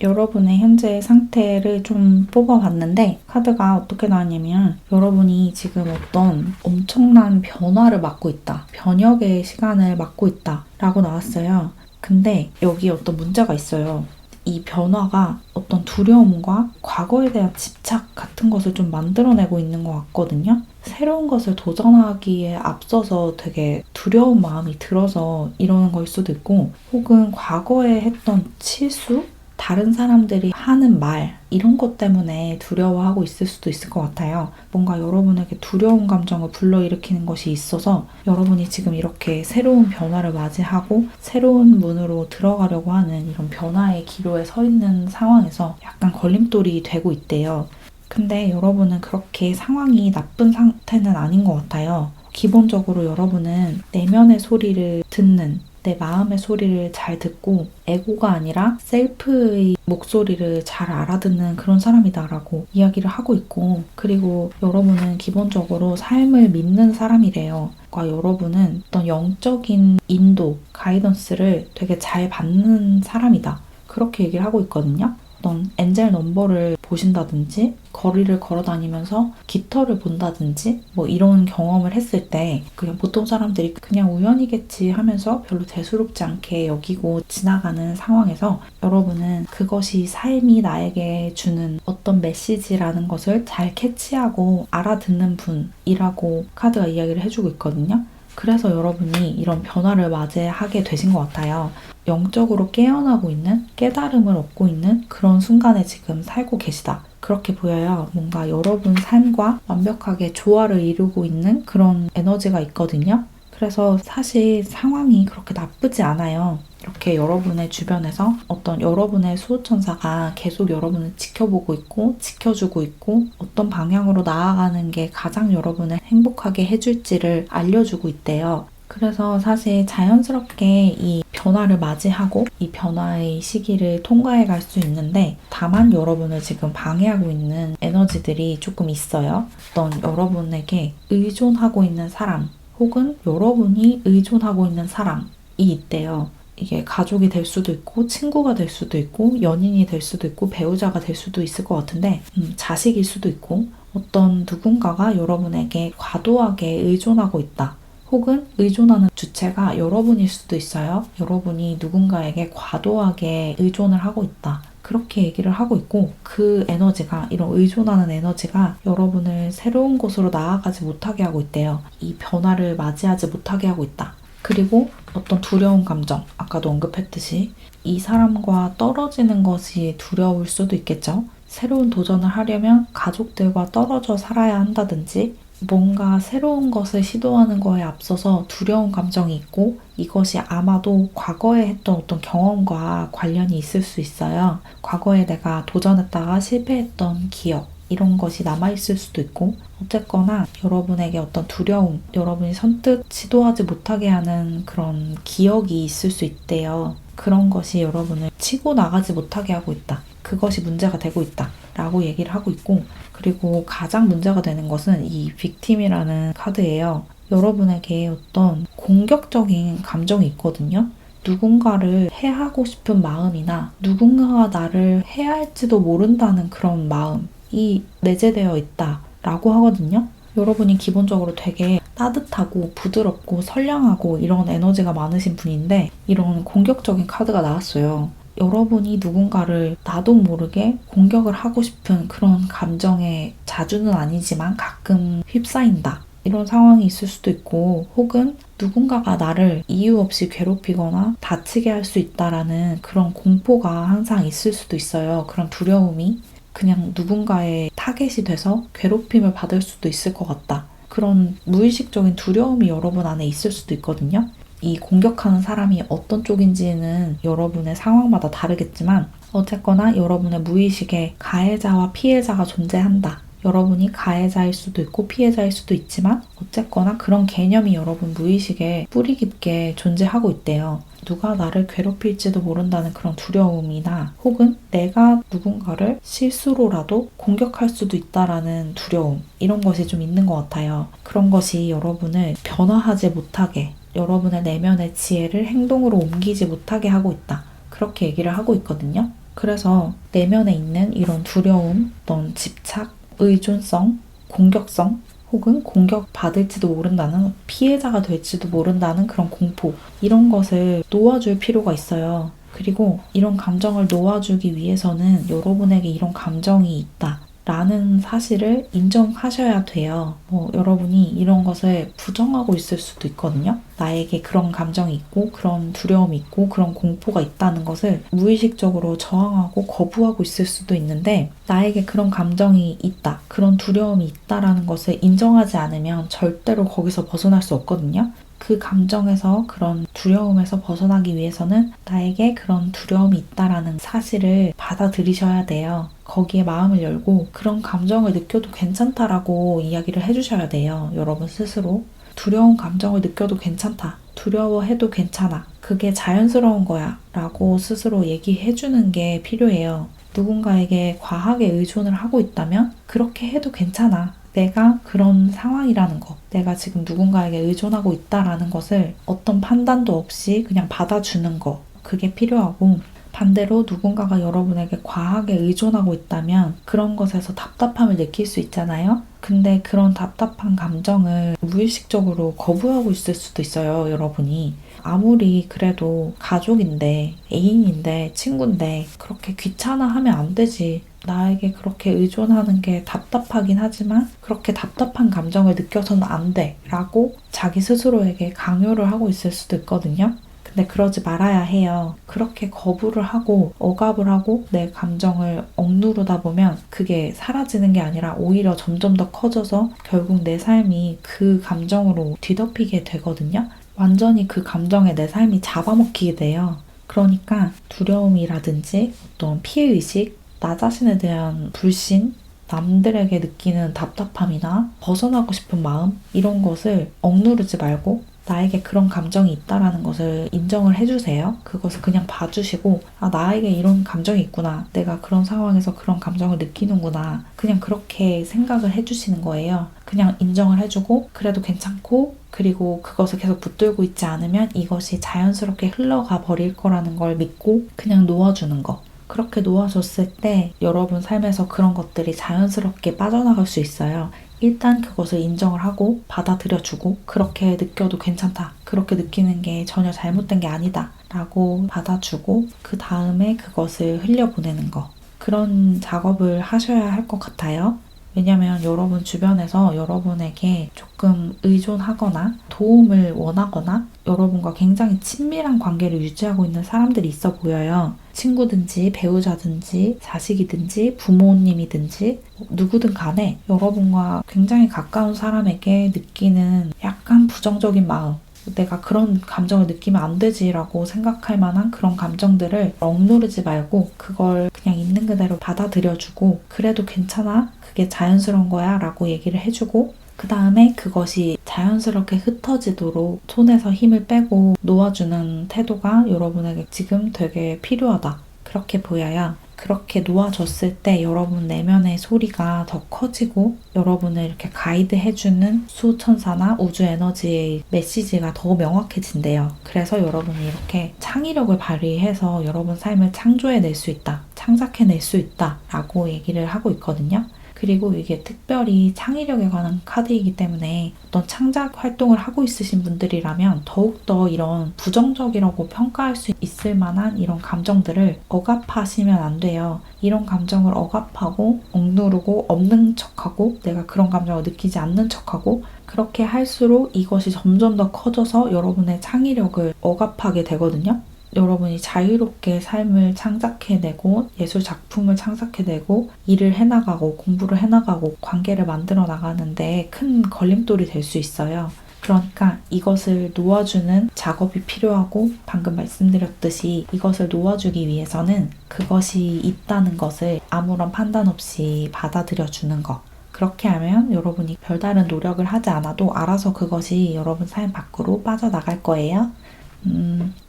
여러분의 현재 상태를 좀 뽑아봤는데 카드가 어떻게 나왔냐면 여러분이 지금 어떤 엄청난 변화를 맞고 있다. 변혁의 시간을 맞고 있다 라고 나왔어요. 근데 여기 어떤 문제가 있어요. 이 변화가 어떤 두려움과 과거에 대한 집착 같은 것을 좀 만들어내고 있는 것 같거든요. 새로운 것을 도전하기에 앞서서 되게 두려운 마음이 들어서 이러는 걸 수도 있고 혹은 과거에 했던 실수? 다른 사람들이 하는 말, 이런 것 때문에 두려워하고 있을 수도 있을 것 같아요. 뭔가 여러분에게 두려운 감정을 불러일으키는 것이 있어서 여러분이 지금 이렇게 새로운 변화를 맞이하고 새로운 문으로 들어가려고 하는 이런 변화의 기로에 서 있는 상황에서 약간 걸림돌이 되고 있대요. 근데 여러분은 그렇게 상황이 나쁜 상태는 아닌 것 같아요. 기본적으로 여러분은 내면의 소리를 듣는, 내 마음의 소리를 잘 듣고 에고가 아니라 셀프의 목소리를 잘 알아듣는 그런 사람이다라고 이야기를 하고 있고, 그리고 여러분은 기본적으로 삶을 믿는 사람이래요. 그러니까 여러분은 어떤 영적인 인도, 가이던스를 되게 잘 받는 사람이다. 그렇게 얘기를 하고 있거든요. 어떤 엔젤 넘버를 보신다든지 거리를 걸어 다니면서 깃털을 본다든지 뭐 이런 경험을 했을 때 그냥 보통 사람들이 그냥 우연이겠지 하면서 별로 대수롭지 않게 여기고 지나가는 상황에서 여러분은 그것이 삶이 나에게 주는 어떤 메시지라는 것을 잘 캐치하고 알아듣는 분이라고 카드가 이야기를 해주고 있거든요. 그래서 여러분이 이런 변화를 맞이하게 되신 것 같아요. 영적으로 깨어나고 있는, 깨달음을 얻고 있는 그런 순간에 지금 살고 계시다. 그렇게 보여요. 뭔가 여러분 삶과 완벽하게 조화를 이루고 있는 그런 에너지가 있거든요. 그래서 사실 상황이 그렇게 나쁘지 않아요. 이렇게 여러분의 주변에서 어떤 여러분의 수호천사가 계속 여러분을 지켜보고 있고 지켜주고 있고 어떤 방향으로 나아가는 게 가장 여러분을 행복하게 해줄지를 알려주고 있대요. 그래서 사실 자연스럽게 이 변화를 맞이하고 이 변화의 시기를 통과해 갈 수 있는데 다만 여러분을 지금 방해하고 있는 에너지들이 조금 있어요. 어떤 여러분에게 의존하고 있는 사람 혹은 여러분이 의존하고 있는 사람이 있대요. 이게 가족이 될 수도 있고 친구가 될 수도 있고 연인이 될 수도 있고 배우자가 될 수도 있을 것 같은데 자식일 수도 있고 어떤 누군가가 여러분에게 과도하게 의존하고 있다. 혹은 의존하는 주체가 여러분일 수도 있어요. 여러분이 누군가에게 과도하게 의존을 하고 있다. 그렇게 얘기를 하고 있고 그 에너지가 이런 의존하는 에너지가 여러분을 새로운 곳으로 나아가지 못하게 하고 있대요. 이 변화를 맞이하지 못하게 하고 있다. 그리고 어떤 두려운 감정, 아까도 언급했듯이 이 사람과 떨어지는 것이 두려울 수도 있겠죠. 새로운 도전을 하려면 가족들과 떨어져 살아야 한다든지 뭔가 새로운 것을 시도하는 거에 앞서서 두려운 감정이 있고 이것이 아마도 과거에 했던 어떤 경험과 관련이 있을 수 있어요. 과거에 내가 도전했다가 실패했던 기억 이런 것이 남아있을 수도 있고 어쨌거나 여러분에게 어떤 두려움, 여러분이 선뜻 시도하지 못하게 하는 그런 기억이 있을 수 있대요. 그런 것이 여러분을 치고 나가지 못하게 하고 있다. 그것이 문제가 되고 있다. 라고 얘기를 하고 있고 그리고 가장 문제가 되는 것은 이 빅팀이라는 카드예요. 여러분에게 어떤 공격적인 감정이 있거든요. 누군가를 해하고 싶은 마음이나 누군가가 나를 해할지도 모른다는 그런 마음이 내재되어 있다라고 하거든요. 여러분이 기본적으로 되게 따뜻하고 부드럽고 선량하고 이런 에너지가 많으신 분인데 이런 공격적인 카드가 나왔어요. 여러분이 누군가를 나도 모르게 공격을 하고 싶은 그런 감정에 자주는 아니지만 가끔 휩싸인다. 이런 상황이 있을 수도 있고 혹은 누군가가 나를 이유 없이 괴롭히거나 다치게 할 수 있다라는 그런 공포가 항상 있을 수도 있어요. 그런 두려움이 그냥 누군가의 타겟이 돼서 괴롭힘을 받을 수도 있을 것 같다. 그런 무의식적인 두려움이 여러분 안에 있을 수도 있거든요. 이 공격하는 사람이 어떤 쪽인지는 여러분의 상황마다 다르겠지만 어쨌거나 여러분의 무의식에 가해자와 피해자가 존재한다. 여러분이 가해자일 수도 있고 피해자일 수도 있지만 어쨌거나 그런 개념이 여러분 무의식에 뿌리 깊게 존재하고 있대요. 누가 나를 괴롭힐지도 모른다는 그런 두려움이나 혹은 내가 누군가를 실수로라도 공격할 수도 있다라는 두려움 이런 것이 좀 있는 것 같아요. 그런 것이 여러분을 변화하지 못하게 여러분의 내면의 지혜를 행동으로 옮기지 못하게 하고 있다. 그렇게 얘기를 하고 있거든요. 그래서 내면에 있는 이런 두려움, 어떤 집착, 의존성, 공격성 혹은 공격받을지도 모른다는 피해자가 될지도 모른다는 그런 공포 이런 것을 놓아줄 필요가 있어요. 그리고 이런 감정을 놓아주기 위해서는 여러분에게 이런 감정이 있다. 라는 사실을 인정하셔야 돼요. 여러분이 이런 것을 부정하고 있을 수도 있거든요. 나에게 그런 감정이 있고 그런 두려움이 있고 그런 공포가 있다는 것을 무의식적으로 저항하고 거부하고 있을 수도 있는데, 나에게 그런 감정이 있다, 그런 두려움이 있다라는 것을 인정하지 않으면 절대로 거기서 벗어날 수 없거든요. 그 감정에서, 그런 두려움에서 벗어나기 위해서는 나에게 그런 두려움이 있다라는 사실을 받아들이셔야 돼요. 거기에 마음을 열고 그런 감정을 느껴도 괜찮다라고 이야기를 해주셔야 돼요. 여러분 스스로. 두려운 감정을 느껴도 괜찮다. 두려워해도 괜찮아. 그게 자연스러운 거야. 라고 스스로 얘기해주는 게 필요해요. 누군가에게 과하게 의존을 하고 있다면 그렇게 해도 괜찮아. 내가 그런 상황이라는 거, 내가 지금 누군가에게 의존하고 있다라는 것을 어떤 판단도 없이 그냥 받아주는 거, 그게 필요하고, 반대로 누군가가 여러분에게 과하게 의존하고 있다면 그런 것에서 답답함을 느낄 수 있잖아요. 근데 그런 답답한 감정을 무의식적으로 거부하고 있을 수도 있어요, 여러분이. 아무리 그래도 가족인데, 애인인데, 친구인데 그렇게 귀찮아하면 안 되지. 나에게 그렇게 의존하는 게 답답하긴 하지만 그렇게 답답한 감정을 느껴서는 안 돼 라고 자기 스스로에게 강요를 하고 있을 수도 있거든요. 근데 그러지 말아야 해요. 그렇게 거부를 하고 억압을 하고 내 감정을 억누르다 보면 그게 사라지는 게 아니라 오히려 점점 더 커져서 결국 내 삶이 그 감정으로 뒤덮이게 되거든요. 완전히 그 감정에 내 삶이 잡아먹히게 돼요. 그러니까 두려움이라든지 어떤 피해의식, 나 자신에 대한 불신, 남들에게 느끼는 답답함이나 벗어나고 싶은 마음, 이런 것을 억누르지 말고 나에게 그런 감정이 있다라는 것을 인정을 해주세요. 그것을 그냥 봐주시고, 아, 나에게 이런 감정이 있구나. 내가 그런 상황에서 그런 감정을 느끼는구나. 그냥 그렇게 생각을 해주시는 거예요. 그냥 인정을 해주고, 그래도 괜찮고, 그리고 그것을 계속 붙들고 있지 않으면 이것이 자연스럽게 흘러가 버릴 거라는 걸 믿고 그냥 놓아주는 거. 그렇게 놓아줬을 때 여러분 삶에서 그런 것들이 자연스럽게 빠져나갈 수 있어요. 일단 그것을 인정을 하고 받아들여주고, 그렇게 느껴도 괜찮다. 그렇게 느끼는 게 전혀 잘못된 게 아니다. 라고 받아주고 그 다음에 그것을 흘려보내는 거. 그런 작업을 하셔야 할 것 같아요. 왜냐면 여러분 주변에서 여러분에게 조금 의존하거나 도움을 원하거나 여러분과 굉장히 친밀한 관계를 유지하고 있는 사람들이 있어 보여요. 친구든지 배우자든지 자식이든지 부모님이든지 누구든 간에 여러분과 굉장히 가까운 사람에게 느끼는 약간 부정적인 마음, 내가 그런 감정을 느끼면 안 되지라고 생각할 만한 그런 감정들을 억누르지 말고 그걸 그냥 있는 그대로 받아들여주고, 그래도 괜찮아, 그게 자연스러운 거야 라고 얘기를 해주고, 그 다음에 그것이 자연스럽게 흩어지도록 손에서 힘을 빼고 놓아주는 태도가 여러분에게 지금 되게 필요하다. 그렇게 보여요. 그렇게 놓아줬을 때 여러분 내면의 소리가 더 커지고 여러분을 이렇게 가이드해주는 수천사나 우주 에너지의 메시지가 더 명확해진대요. 그래서 여러분이 이렇게 창의력을 발휘해서 여러분 삶을 창조해낼 수 있다, 창작해낼 수 있다 라고 얘기를 하고 있거든요. 그리고 이게 특별히 창의력에 관한 카드이기 때문에 어떤 창작 활동을 하고 있으신 분들이라면 더욱더 이런 부정적이라고 평가할 수 있을 만한 이런 감정들을 억압하시면 안 돼요. 이런 감정을 억압하고 억누르고 없는 척하고 내가 그런 감정을 느끼지 않는 척하고 그렇게 할수록 이것이 점점 더 커져서 여러분의 창의력을 억압하게 되거든요. 여러분이 자유롭게 삶을 창작해내고 예술 작품을 창작해내고 일을 해나가고 공부를 해나가고 관계를 만들어 나가는데 큰 걸림돌이 될 수 있어요. 그러니까 이것을 놓아주는 작업이 필요하고, 방금 말씀드렸듯이 이것을 놓아주기 위해서는 그것이 있다는 것을 아무런 판단 없이 받아들여주는 것. 그렇게 하면 여러분이 별다른 노력을 하지 않아도 알아서 그것이 여러분 삶 밖으로 빠져나갈 거예요.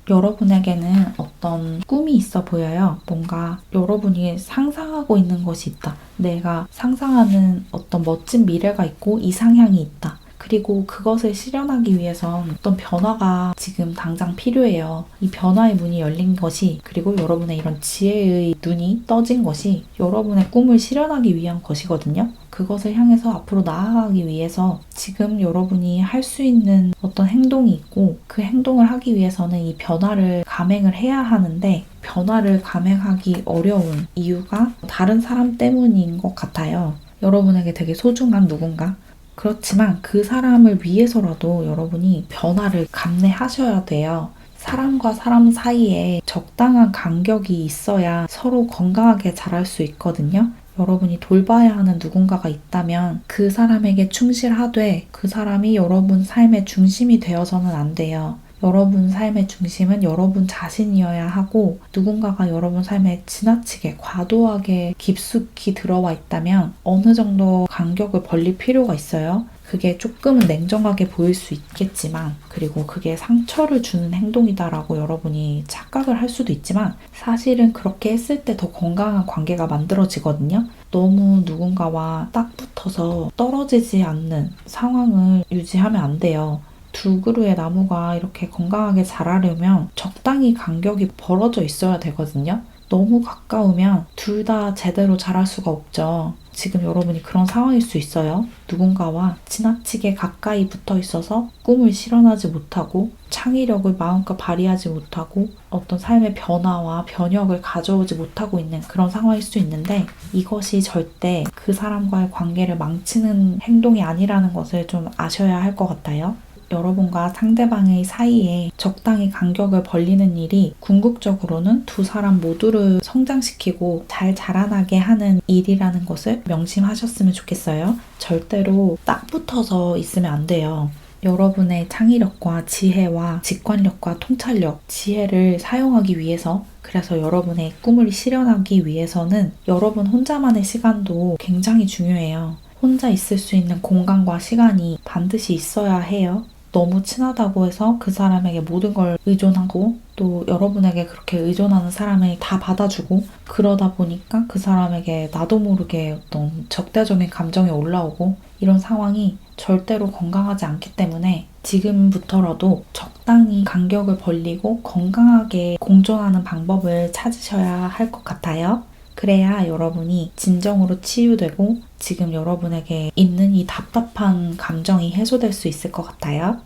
여러분에게는 어떤 꿈이 있어 보여요. 뭔가 여러분이 상상하고 있는 것이 있다. 내가 상상하는 어떤 멋진 미래가 있고 이상향이 있다. 그리고 그것을 실현하기 위해선 어떤 변화가 지금 당장 필요해요. 이 변화의 문이 열린 것이, 그리고 여러분의 이런 지혜의 눈이 떠진 것이 여러분의 꿈을 실현하기 위한 것이거든요. 그것을 향해서 앞으로 나아가기 위해서 지금 여러분이 할 수 있는 어떤 행동이 있고, 그 행동을 하기 위해서는 이 변화를 감행을 해야 하는데, 변화를 감행하기 어려운 이유가 다른 사람 때문인 것 같아요. 여러분에게 되게 소중한 누군가? 그렇지만 그 사람을 위해서라도 여러분이 변화를 감내하셔야 돼요. 사람과 사람 사이에 적당한 간격이 있어야 서로 건강하게 자랄 수 있거든요. 여러분이 돌봐야 하는 누군가가 있다면 그 사람에게 충실하되 그 사람이 여러분 삶의 중심이 되어서는 안 돼요. 여러분 삶의 중심은 여러분 자신이어야 하고, 누군가가 여러분 삶에 지나치게 과도하게 깊숙이 들어와 있다면 어느 정도 간격을 벌릴 필요가 있어요. 그게 조금은 냉정하게 보일 수 있겠지만, 그리고 그게 상처를 주는 행동이다라고 여러분이 착각을 할 수도 있지만, 사실은 그렇게 했을 때 더 건강한 관계가 만들어지거든요. 너무 누군가와 딱 붙어서 떨어지지 않는 상황을 유지하면 안 돼요. 두 그루의 나무가 이렇게 건강하게 자라려면 적당히 간격이 벌어져 있어야 되거든요. 너무 가까우면 둘 다 제대로 자랄 수가 없죠. 지금 여러분이 그런 상황일 수 있어요. 누군가와 지나치게 가까이 붙어 있어서 꿈을 실현하지 못하고, 창의력을 마음껏 발휘하지 못하고, 어떤 삶의 변화와 변혁을 가져오지 못하고 있는 그런 상황일 수 있는데, 이것이 절대 그 사람과의 관계를 망치는 행동이 아니라는 것을 좀 아셔야 할 것 같아요. 여러분과 상대방의 사이에 적당히 간격을 벌리는 일이 궁극적으로는 두 사람 모두를 성장시키고 잘 자라나게 하는 일이라는 것을 명심하셨으면 좋겠어요. 절대로 딱 붙어서 있으면 안 돼요. 여러분의 창의력과 지혜와 직관력과 통찰력, 지혜를 사용하기 위해서, 그래서 여러분의 꿈을 실현하기 위해서는 여러분 혼자만의 시간도 굉장히 중요해요. 혼자 있을 수 있는 공간과 시간이 반드시 있어야 해요. 너무 친하다고 해서 그 사람에게 모든 걸 의존하고, 또 여러분에게 그렇게 의존하는 사람을 다 받아주고, 그러다 보니까 그 사람에게 나도 모르게 어떤 적대적인 감정이 올라오고, 이런 상황이 절대로 건강하지 않기 때문에 지금부터라도 적당히 간격을 벌리고 건강하게 공존하는 방법을 찾으셔야 할 것 같아요. 그래야 여러분이 진정으로 치유되고 지금 여러분에게 있는 이 답답한 감정이 해소될 수 있을 것 같아요.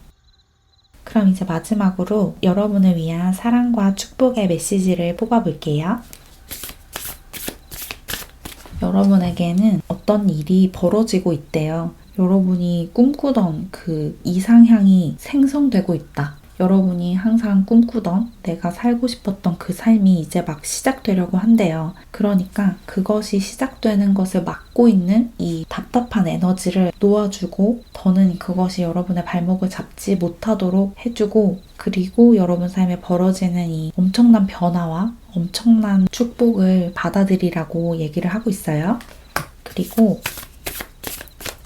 그럼 이제 마지막으로 여러분을 위한 사랑과 축복의 메시지를 뽑아볼게요. 여러분에게는 어떤 일이 벌어지고 있대요. 여러분이 꿈꾸던 그 이상향이 생성되고 있다. 여러분이 항상 꿈꾸던 내가 살고 싶었던 그 삶이 이제 막 시작되려고 한대요. 그러니까 그것이 시작되는 것을 막고 있는 이 답답한 에너지를 놓아주고, 더는 그것이 여러분의 발목을 잡지 못하도록 해주고, 그리고 여러분 삶에 벌어지는 이 엄청난 변화와 엄청난 축복을 받아들이라고 얘기를 하고 있어요. 그리고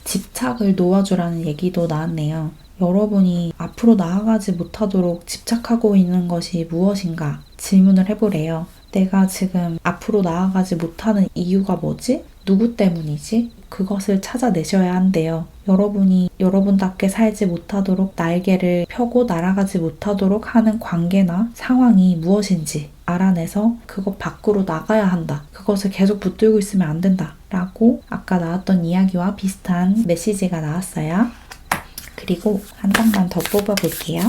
집착을 놓아주라는 얘기도 나왔네요. 여러분이 앞으로 나아가지 못하도록 집착하고 있는 것이 무엇인가 질문을 해보래요. 내가 지금 앞으로 나아가지 못하는 이유가 뭐지? 누구 때문이지? 그것을 찾아내셔야 한대요. 여러분이 여러분답게 살지 못하도록 날개를 펴고 날아가지 못하도록 하는 관계나 상황이 무엇인지 알아내서 그것 밖으로 나가야 한다. 그것을 계속 붙들고 있으면 안 된다. 라고 아까 나왔던 이야기와 비슷한 메시지가 나왔어요. 그리고 한 장만 더 뽑아볼게요.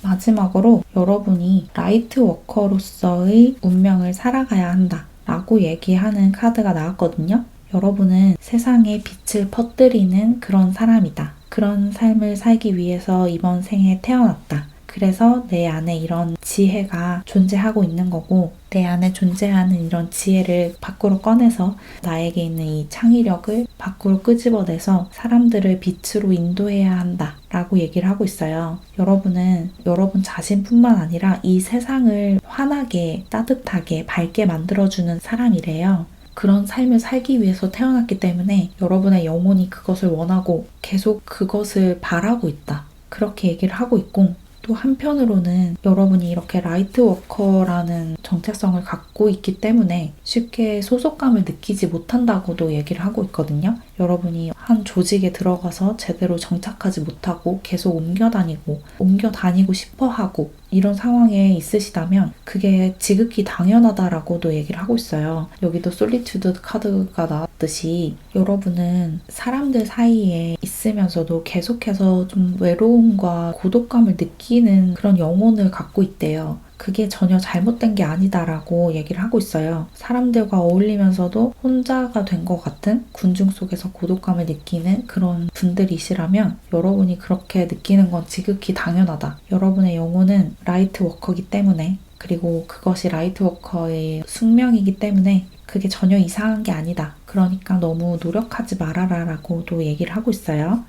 마지막으로 여러분이 라이트 워커로서의 운명을 살아가야 한다 라고 얘기하는 카드가 나왔거든요. 여러분은 세상에 빛을 퍼뜨리는 그런 사람이다. 그런 삶을 살기 위해서 이번 생에 태어났다. 그래서 내 안에 이런 지혜가 존재하고 있는 거고, 내 안에 존재하는 이런 지혜를 밖으로 꺼내서 나에게 있는 이 창의력을 밖으로 끄집어내서 사람들을 빛으로 인도해야 한다 라고 얘기를 하고 있어요. 여러분은 여러분 자신뿐만 아니라 이 세상을 환하게, 따뜻하게, 밝게 만들어주는 사람이래요. 그런 삶을 살기 위해서 태어났기 때문에 여러분의 영혼이 그것을 원하고 계속 그것을 바라고 있다. 그렇게 얘기를 하고 있고, 또 한편으로는 여러분이 이렇게 라이트 워커라는 정체성을 갖고 있기 때문에 쉽게 소속감을 느끼지 못한다고도 얘기를 하고 있거든요. 여러분이 한 조직에 들어가서 제대로 정착하지 못하고 계속 옮겨 다니고 싶어 하고 이런 상황에 있으시다면 그게 지극히 당연하다라고도 얘기를 하고 있어요. 여기도 솔리튜드 카드가 나왔듯이 여러분은 사람들 사이에 있으면서도 계속해서 좀 외로움과 고독감을 느끼는 그런 영혼을 갖고 있대요. 그게 전혀 잘못된 게 아니다라고 얘기를 하고 있어요. 사람들과 어울리면서도 혼자가 된 것 같은 군중 속에서 고독감을 느끼는 그런 분들이시라면 여러분이 그렇게 느끼는 건 지극히 당연하다. 여러분의 영혼은 라이트 워커이기 때문에, 그리고 그것이 라이트 워커의 숙명이기 때문에 그게 전혀 이상한 게 아니다. 그러니까 너무 노력하지 말아라 라고도 얘기를 하고 있어요.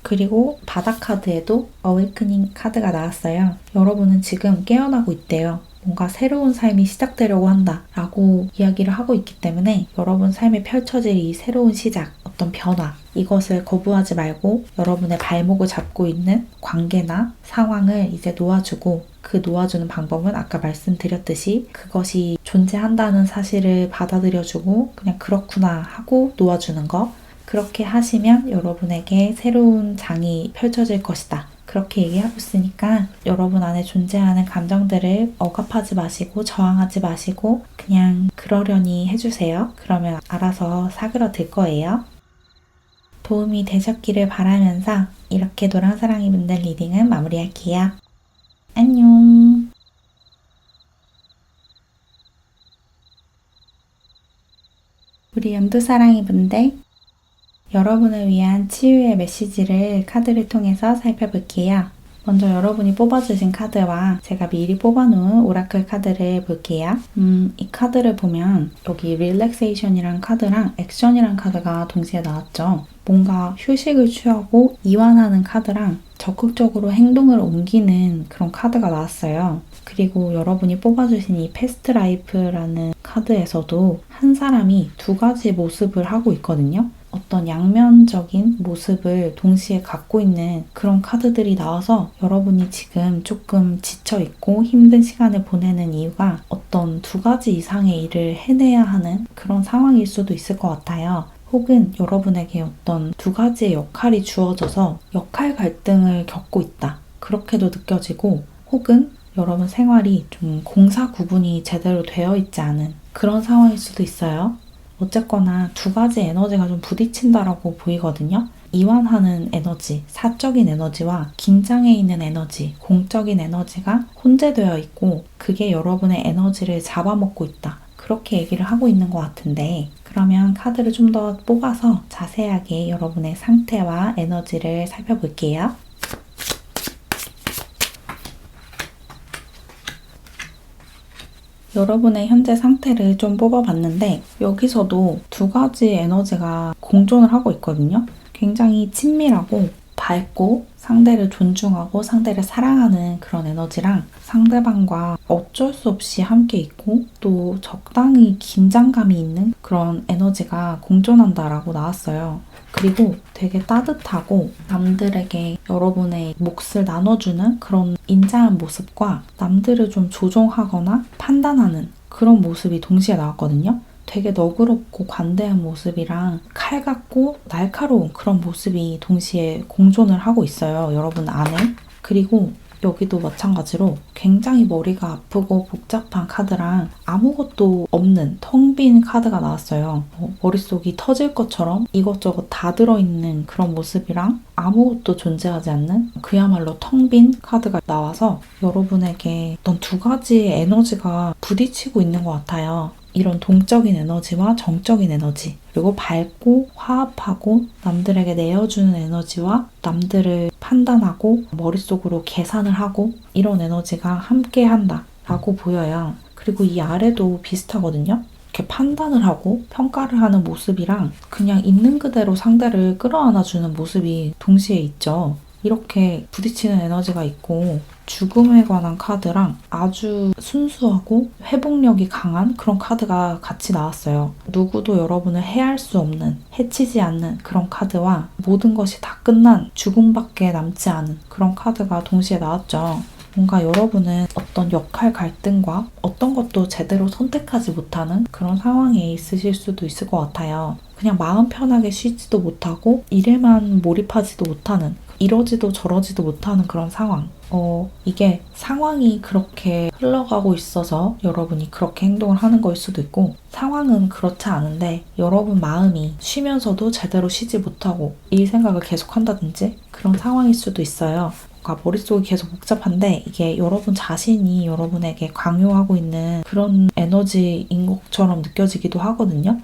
그리고 바닥 카드에도 어웨이크닝 카드가 나왔어요. 여러분은 지금 깨어나고 있대요. 뭔가 새로운 삶이 시작되려고 한다 라고 이야기를 하고 있기 때문에 여러분 삶에 펼쳐질 이 새로운 시작, 어떤 변화, 이것을 거부하지 말고 여러분의 발목을 잡고 있는 관계나 상황을 이제 놓아주고, 그 놓아주는 방법은 아까 말씀드렸듯이 그것이 존재한다는 사실을 받아들여주고 그냥 그렇구나 하고 놓아주는 거. 그렇게 하시면 여러분에게 새로운 장이 펼쳐질 것이다. 그렇게 얘기하고 있으니까 여러분 안에 존재하는 감정들을 억압하지 마시고 저항하지 마시고 그냥 그러려니 해주세요. 그러면 알아서 사그러들 거예요. 도움이 되셨기를 바라면서 이렇게 노랑사랑이 분들 리딩은 마무리할게요. 안녕. 우리 연두사랑이 분들, 여러분을 위한 치유의 메시지를 카드를 통해서 살펴볼게요. 먼저 여러분이 뽑아주신 카드와 제가 미리 뽑아놓은 오라클 카드를 볼게요. 이 카드를 보면 여기 릴렉세이션이란 카드랑 액션이란 카드가 동시에 나왔죠. 뭔가 휴식을 취하고 이완하는 카드랑 적극적으로 행동을 옮기는 그런 카드가 나왔어요. 그리고 여러분이 뽑아주신 이 패스트 라이프라는 카드에서도 한 사람이 두 가지 모습을 하고 있거든요. 어떤 양면적인 모습을 동시에 갖고 있는 그런 카드들이 나와서 여러분이 지금 조금 지쳐있고 힘든 시간을 보내는 이유가 어떤 두 가지 이상의 일을 해내야 하는 그런 상황일 수도 있을 것 같아요. 혹은 여러분에게 어떤 두 가지의 역할이 주어져서 역할 갈등을 겪고 있다. 그렇게도 느껴지고, 혹은 여러분 생활이 좀 공사 구분이 제대로 되어 있지 않은 그런 상황일 수도 있어요. 어쨌거나 두 가지 에너지가 좀 부딪힌다라고 보이거든요. 이완하는 에너지, 사적인 에너지와 긴장해 있는 에너지, 공적인 에너지가 혼재되어 있고 그게 여러분의 에너지를 잡아먹고 있다. 그렇게 얘기를 하고 있는 것 같은데, 그러면 카드를 좀 더 뽑아서 자세하게 여러분의 상태와 에너지를 살펴볼게요. 여러분의 현재 상태를 좀 뽑아봤는데 여기서도 두 가지 에너지가 공존을 하고 있거든요. 굉장히 친밀하고 밝고 상대를 존중하고 상대를 사랑하는 그런 에너지랑 상대방과 어쩔 수 없이 함께 있고 또 적당히 긴장감이 있는 그런 에너지가 공존한다라고 나왔어요. 그리고 되게 따뜻하고 남들에게 여러분의 몫을 나눠주는 그런 인자한 모습과 남들을 좀 조종하거나 판단하는 그런 모습이 동시에 나왔거든요. 되게 너그럽고 관대한 모습이랑 칼 같고 날카로운 그런 모습이 동시에 공존을 하고 있어요. 여러분 안에. 그리고 여기도 마찬가지로 굉장히 머리가 아프고 복잡한 카드랑 아무것도 없는 텅 빈 카드가 나왔어요. 머릿속이 터질 것처럼 이것저것 다 들어있는 그런 모습이랑 아무것도 존재하지 않는 그야말로 텅 빈 카드가 나와서 여러분에게 어떤 두 가지의 에너지가 부딪히고 있는 것 같아요. 이런 동적인 에너지와 정적인 에너지, 그리고 밝고 화합하고 남들에게 내어주는 에너지와 남들을 판단하고 머릿속으로 계산을 하고 이런 에너지가 함께 한다라고 보여요. 그리고 이 아래도 비슷하거든요. 이렇게 판단을 하고 평가를 하는 모습이랑 그냥 있는 그대로 상대를 끌어안아주는 모습이 동시에 있죠. 이렇게 부딪히는 에너지가 있고 죽음에 관한 카드랑 아주 순수하고 회복력이 강한 그런 카드가 같이 나왔어요. 누구도 여러분을 해할 수 없는, 해치지 않는 그런 카드와 모든 것이 다 끝난 죽음밖에 남지 않은 그런 카드가 동시에 나왔죠. 뭔가 여러분은 어떤 역할 갈등과 어떤 것도 제대로 선택하지 못하는 그런 상황에 있으실 수도 있을 것 같아요. 그냥 마음 편하게 쉬지도 못하고 일에만 몰입하지도 못하는, 이러지도 저러지도 못하는 그런 상황. 이게 상황이 그렇게 흘러가고 있어서 여러분이 그렇게 행동을 하는 거일 수도 있고, 상황은 그렇지 않은데 여러분 마음이 쉬면서도 제대로 쉬지 못하고 일 생각을 계속 한다든지 그런 상황일 수도 있어요. 뭔가 머릿속이 계속 복잡한데 이게 여러분 자신이 여러분에게 강요하고 있는 그런 에너지인 것처럼 느껴지기도 하거든요.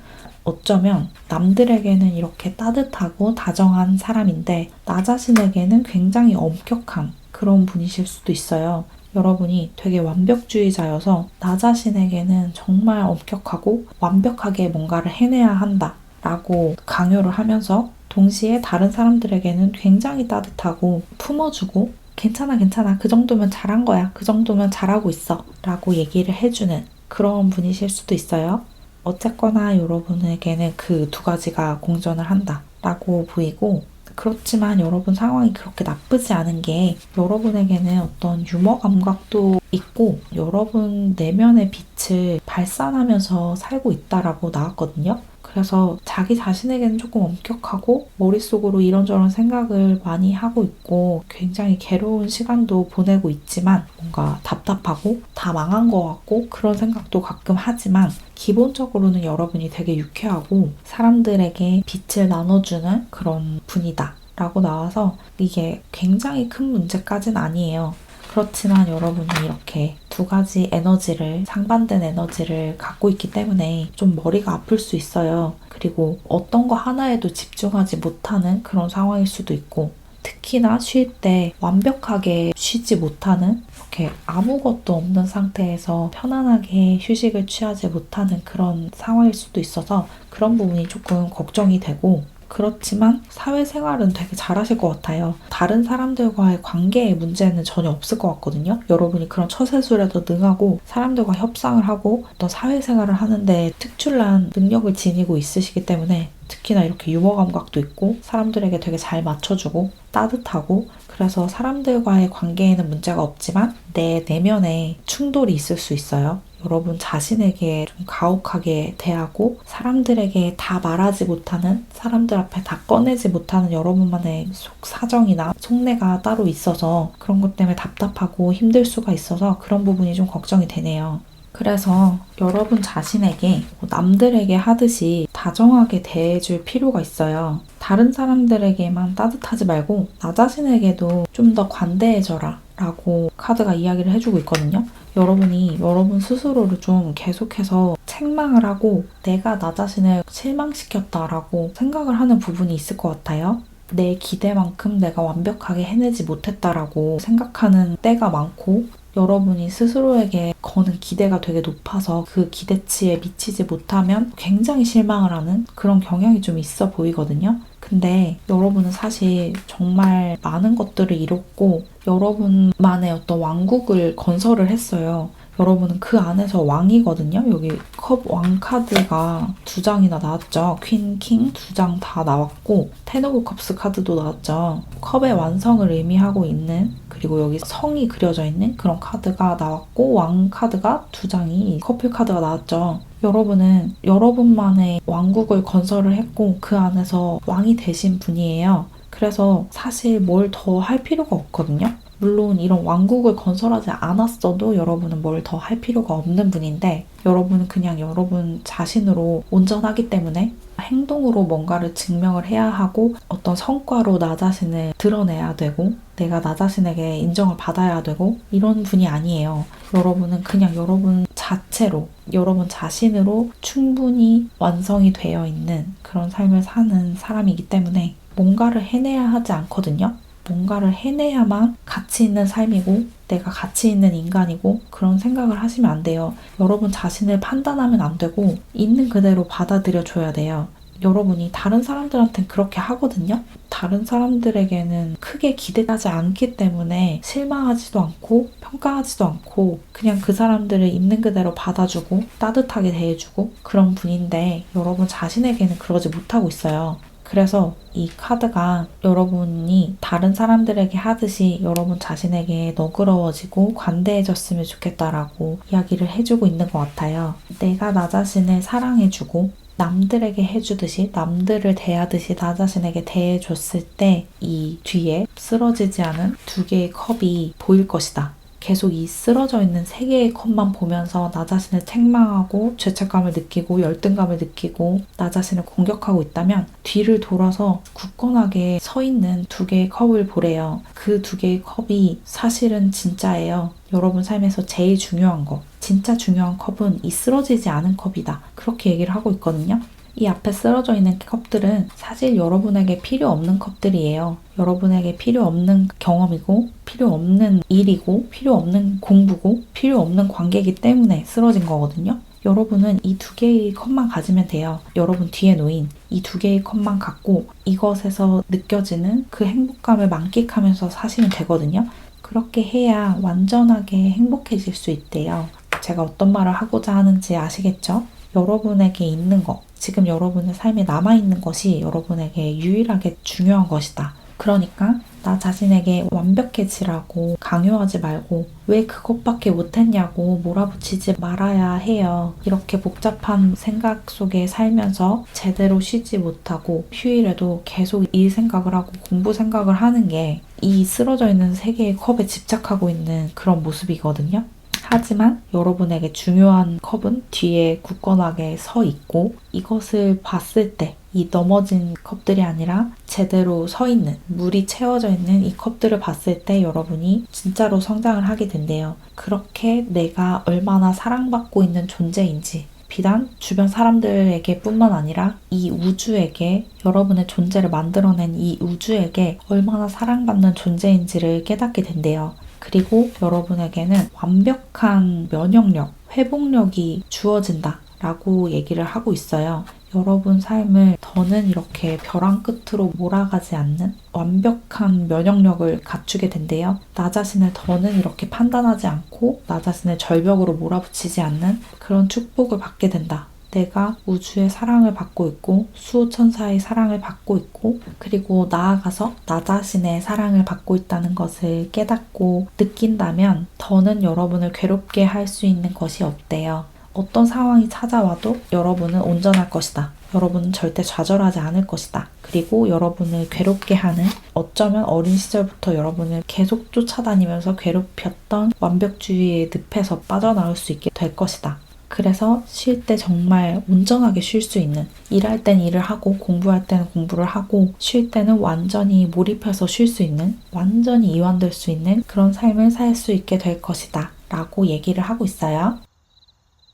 어쩌면 남들에게는 이렇게 따뜻하고 다정한 사람인데 나 자신에게는 굉장히 엄격한 그런 분이실 수도 있어요. 여러분이 되게 완벽주의자여서 나 자신에게는 정말 엄격하고 완벽하게 뭔가를 해내야 한다 라고 강요를 하면서 동시에 다른 사람들에게는 굉장히 따뜻하고 품어주고 괜찮아, 괜찮아. 그 정도면 잘한 거야. 그 정도면 잘하고 있어. 라고 얘기를 해주는 그런 분이실 수도 있어요. 어쨌거나 여러분에게는 그 두 가지가 공존을 한다 라고 보이고, 그렇지만 여러분 상황이 그렇게 나쁘지 않은 게 여러분에게는 어떤 유머 감각도 있고 여러분 내면의 빛을 발산하면서 살고 있다라고 나왔거든요. 그래서 자기 자신에게는 조금 엄격하고 머릿속으로 이런저런 생각을 많이 하고 있고 굉장히 괴로운 시간도 보내고 있지만 뭔가 답답하고 다 망한 것 같고 그런 생각도 가끔 하지만 기본적으로는 여러분이 되게 유쾌하고 사람들에게 빛을 나눠주는 그런 분이다 라고 나와서 이게 굉장히 큰 문제까지는 아니에요. 그렇지만 여러분이 이렇게 두 가지 에너지를, 상반된 에너지를 갖고 있기 때문에 좀 머리가 아플 수 있어요. 그리고 어떤 거 하나에도 집중하지 못하는 그런 상황일 수도 있고, 특히나 쉴 때 완벽하게 쉬지 못하는, 이렇게 아무것도 없는 상태에서 편안하게 휴식을 취하지 못하는 그런 상황일 수도 있어서 그런 부분이 조금 걱정이 되고, 그렇지만 사회생활은 되게 잘하실 것 같아요. 다른 사람들과의 관계에 문제는 전혀 없을 것 같거든요. 여러분이 그런 처세술에도 능하고 사람들과 협상을 하고 어떤 사회생활을 하는데 특출난 능력을 지니고 있으시기 때문에 특히나 이렇게 유머 감각도 있고 사람들에게 되게 잘 맞춰주고 따뜻하고, 그래서 사람들과의 관계에는 문제가 없지만 내 내면에 충돌이 있을 수 있어요. 여러분 자신에게 좀 가혹하게 대하고 사람들에게 다 말하지 못하는, 사람들 앞에 다 꺼내지 못하는 여러분만의 속 사정이나 속내가 따로 있어서 그런 것 때문에 답답하고 힘들 수가 있어서 그런 부분이 좀 걱정이 되네요. 그래서 여러분 자신에게 남들에게 하듯이 다정하게 대해줄 필요가 있어요. 다른 사람들에게만 따뜻하지 말고 나 자신에게도 좀 더 관대해져라 라고 카드가 이야기를 해주고 있거든요. 여러분이 여러분 스스로를 좀 계속해서 책망을 하고 내가 나 자신을 실망시켰다라고 생각을 하는 부분이 있을 것 같아요. 내 기대만큼 내가 완벽하게 해내지 못했다라고 생각하는 때가 많고, 여러분이 스스로에게 거는 기대가 되게 높아서 그 기대치에 미치지 못하면 굉장히 실망을 하는 그런 경향이 좀 있어 보이거든요. 근데 여러분은 사실 정말 많은 것들을 이뤘고 여러분만의 어떤 왕국을 건설을 했어요. 여러분은 그 안에서 왕이거든요. 여기 컵 왕 카드가 2장이나 나왔죠. 퀸, 킹 2장 다 나왔고 텐 오브 컵스 카드도 나왔죠. 컵의 완성을 의미하고 있는, 그리고 여기 성이 그려져 있는 그런 카드가 나왔고 왕 카드가 2장이 커플 카드가 나왔죠. 여러분은 여러분만의 왕국을 건설을 했고 그 안에서 왕이 되신 분이에요. 그래서 사실 뭘 더 할 필요가 없거든요. 물론 이런 왕국을 건설하지 않았어도 여러분은 뭘 더 할 필요가 없는 분인데, 여러분은 그냥 여러분 자신으로 온전하기 때문에 행동으로 뭔가를 증명을 해야 하고 어떤 성과로 나 자신을 드러내야 되고 내가 나 자신에게 인정을 받아야 되고 이런 분이 아니에요. 여러분은 그냥 여러분 자체로, 여러분 자신으로 충분히 완성이 되어 있는 그런 삶을 사는 사람이기 때문에 뭔가를 해내야 하지 않거든요. 뭔가를 해내야만 가치 있는 삶이고 내가 가치 있는 인간이고 그런 생각을 하시면 안 돼요. 여러분 자신을 판단하면 안 되고 있는 그대로 받아들여 줘야 돼요. 여러분이 다른 사람들한테는 그렇게 하거든요. 다른 사람들에게는 크게 기대하지 않기 때문에 실망하지도 않고 평가하지도 않고 그냥 그 사람들을 있는 그대로 받아주고 따뜻하게 대해주고 그런 분인데, 여러분 자신에게는 그러지 못하고 있어요. 그래서 이 카드가 여러분이 다른 사람들에게 하듯이 여러분 자신에게 너그러워지고 관대해졌으면 좋겠다라고 이야기를 해주고 있는 것 같아요. 내가 나 자신을 사랑해주고 남들에게 해주듯이 남들을 대하듯이 나 자신에게 대해줬을 때 이 뒤에 쓰러지지 않은 두 개의 컵이 보일 것이다. 계속 이 쓰러져 있는 세 개의 컵만 보면서 나 자신을 책망하고 죄책감을 느끼고 열등감을 느끼고 나 자신을 공격하고 있다면 뒤를 돌아서 굳건하게 서 있는 두 개의 컵을 보래요. 그 두 개의 컵이 사실은 진짜예요. 여러분 삶에서 제일 중요한 거. 진짜 중요한 컵은 이 쓰러지지 않은 컵이다. 그렇게 얘기를 하고 있거든요. 이 앞에 쓰러져 있는 컵들은 사실 여러분에게 필요 없는 컵들이에요. 여러분에게 필요 없는 경험이고 필요 없는 일이고 필요 없는 공부고 필요 없는 관계이기 때문에 쓰러진 거거든요. 여러분은 이 두 개의 컵만 가지면 돼요. 여러분 뒤에 놓인 이 두 개의 컵만 갖고 이것에서 느껴지는 그 행복감을 만끽하면서 사시면 되거든요. 그렇게 해야 완전하게 행복해질 수 있대요. 제가 어떤 말을 하고자 하는지 아시겠죠? 여러분에게 있는 것, 지금 여러분의 삶에 남아있는 것이 여러분에게 유일하게 중요한 것이다. 그러니까 나 자신에게 완벽해지라고 강요하지 말고 왜 그것밖에 못했냐고 몰아붙이지 말아야 해요. 이렇게 복잡한 생각 속에 살면서 제대로 쉬지 못하고 휴일에도 계속 일 생각을 하고 공부 생각을 하는 게 이 쓰러져 있는 세 개의 컵에 집착하고 있는 그런 모습이거든요. 하지만 여러분에게 중요한 컵은 뒤에 굳건하게 서 있고 이것을 봤을 때 이 넘어진 컵들이 아니라 제대로 서 있는 물이 채워져 있는 이 컵들을 봤을 때 여러분이 진짜로 성장을 하게 된대요. 그렇게 내가 얼마나 사랑받고 있는 존재인지 비단 주변 사람들에게 뿐만 아니라 이 우주에게 여러분의 존재를 만들어낸 이 우주에게 얼마나 사랑받는 존재인지를 깨닫게 된대요. 그리고 여러분에게는 완벽한 면역력, 회복력이 주어진다 라고 얘기를 하고 있어요. 여러분 삶을 더는 이렇게 벼랑 끝으로 몰아가지 않는 완벽한 면역력을 갖추게 된대요. 나 자신을 더는 이렇게 판단하지 않고 나 자신을 절벽으로 몰아붙이지 않는 그런 축복을 받게 된다. 내가 우주의 사랑을 받고 있고 수호천사의 사랑을 받고 있고 그리고 나아가서 나 자신의 사랑을 받고 있다는 것을 깨닫고 느낀다면 더는 여러분을 괴롭게 할 수 있는 것이 없대요. 어떤 상황이 찾아와도 여러분은 온전할 것이다. 여러분은 절대 좌절하지 않을 것이다. 그리고 여러분을 괴롭게 하는 어쩌면 어린 시절부터 여러분을 계속 쫓아다니면서 괴롭혔던 완벽주의의 늪에서 빠져나올 수 있게 될 것이다. 그래서 쉴 때 정말 온전하게 쉴 수 있는 일할 땐 일을 하고 공부할 때는 공부를 하고 쉴 때는 완전히 몰입해서 쉴 수 있는 완전히 이완될 수 있는 그런 삶을 살 수 있게 될 것이다 라고 얘기를 하고 있어요.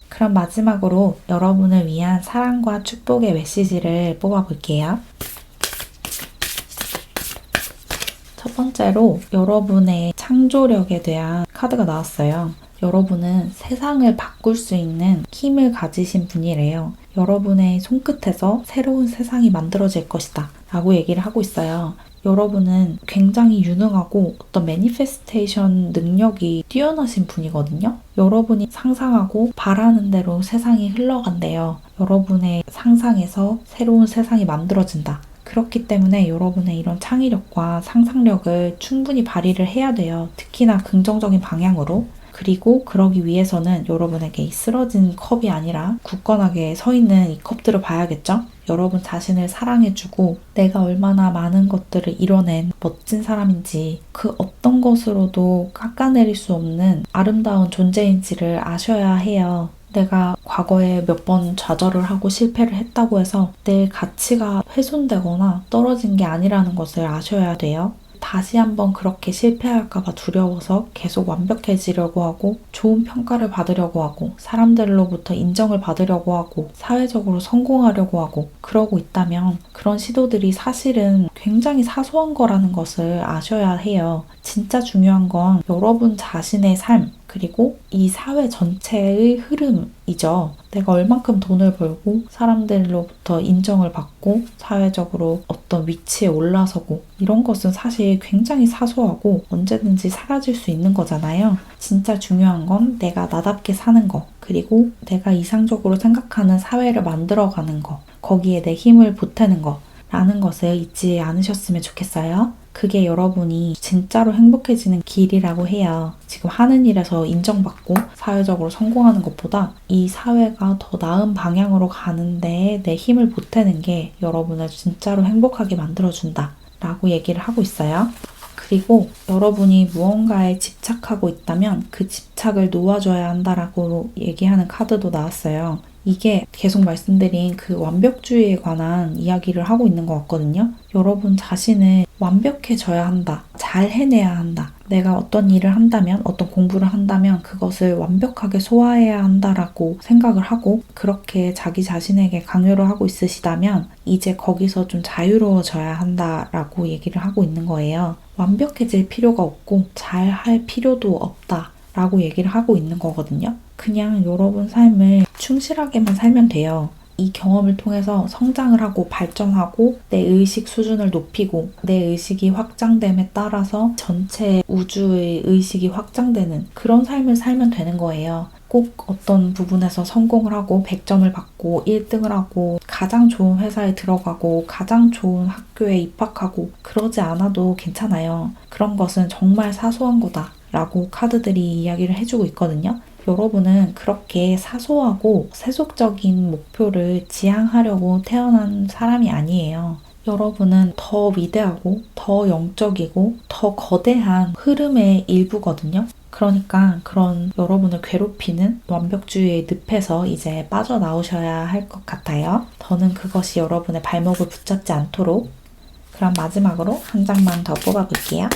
그럼 마지막으로 여러분을 위한 사랑과 축복의 메시지를 뽑아볼게요. 첫 번째로 여러분의 창조력에 대한 카드가 나왔어요. 여러분은 세상을 바꿀 수 있는 힘을 가지신 분이래요. 여러분의 손끝에서 새로운 세상이 만들어질 것이다 라고 얘기를 하고 있어요. 여러분은 굉장히 유능하고 어떤 매니페스테이션 능력이 뛰어나신 분이거든요. 여러분이 상상하고 바라는 대로 세상이 흘러간대요. 여러분의 상상에서 새로운 세상이 만들어진다. 그렇기 때문에 여러분의 이런 창의력과 상상력을 충분히 발휘를 해야 돼요. 특히나 긍정적인 방향으로. 그리고 그러기 위해서는 여러분에게 이 쓰러진 컵이 아니라 굳건하게 서 있는 이 컵들을 봐야겠죠? 여러분 자신을 사랑해주고 내가 얼마나 많은 것들을 이뤄낸 멋진 사람인지 그 어떤 것으로도 깎아내릴 수 없는 아름다운 존재인지를 아셔야 해요. 내가 과거에 몇 번 좌절을 하고 실패를 했다고 해서 내 가치가 훼손되거나 떨어진 게 아니라는 것을 아셔야 돼요. 다시 한번 그렇게 실패할까봐 두려워서 계속 완벽해지려고 하고 좋은 평가를 받으려고 하고 사람들로부터 인정을 받으려고 하고 사회적으로 성공하려고 하고 그러고 있다면 그런 시도들이 사실은 굉장히 사소한 거라는 것을 아셔야 해요. 진짜 중요한 건 여러분 자신의 삶 그리고 이 사회 전체의 흐름이죠. 내가 얼만큼 돈을 벌고 사람들로부터 인정을 받고 사회적으로 어떤 위치에 올라서고 이런 것은 사실 굉장히 사소하고 언제든지 사라질 수 있는 거잖아요. 진짜 중요한 건 내가 나답게 사는 거 그리고 내가 이상적으로 생각하는 사회를 만들어가는 거 거기에 내 힘을 보태는 거 라는 것을 잊지 않으셨으면 좋겠어요. 그게 여러분이 진짜로 행복해지는 길이라고 해요. 지금 하는 일에서 인정받고 사회적으로 성공하는 것보다 이 사회가 더 나은 방향으로 가는데 내 힘을 보태는 게 여러분을 진짜로 행복하게 만들어준다 라고 얘기를 하고 있어요. 그리고 여러분이 무언가에 집착하고 있다면 그 집착을 놓아줘야 한다라고 얘기하는 카드도 나왔어요. 이게 계속 말씀드린 그 완벽주의에 관한 이야기를 하고 있는 것 같거든요. 여러분 자신을 완벽해져야 한다. 잘 해내야 한다. 내가 어떤 일을 한다면, 어떤 공부를 한다면 그것을 완벽하게 소화해야 한다라고 생각을 하고 그렇게 자기 자신에게 강요를 하고 있으시다면 이제 거기서 좀 자유로워져야 한다라고 얘기를 하고 있는 거예요. 완벽해질 필요가 없고 잘 할 필요도 없다라고 얘기를 하고 있는 거거든요. 그냥 여러분 삶을 충실하게만 살면 돼요. 이 경험을 통해서 성장을 하고 발전하고 내 의식 수준을 높이고 내 의식이 확장됨에 따라서 전체 우주의 의식이 확장되는 그런 삶을 살면 되는 거예요. 꼭 어떤 부분에서 성공을 하고 100점을 받고 1등을 하고 가장 좋은 회사에 들어가고 가장 좋은 학교에 입학하고 그러지 않아도 괜찮아요. 그런 것은 정말 사소한 거다 라고 카드들이 이야기를 해주고 있거든요. 여러분은 그렇게 사소하고 세속적인 목표를 지향하려고 태어난 사람이 아니에요. 여러분은 더 위대하고 더 영적이고 더 거대한 흐름의 일부거든요. 그러니까 그런 여러분을 괴롭히는 완벽주의의 늪에서 이제 빠져나오셔야 할 것 같아요. 더는 그것이 여러분의 발목을 붙잡지 않도록. 그럼 마지막으로 한 장만 더 뽑아볼게요.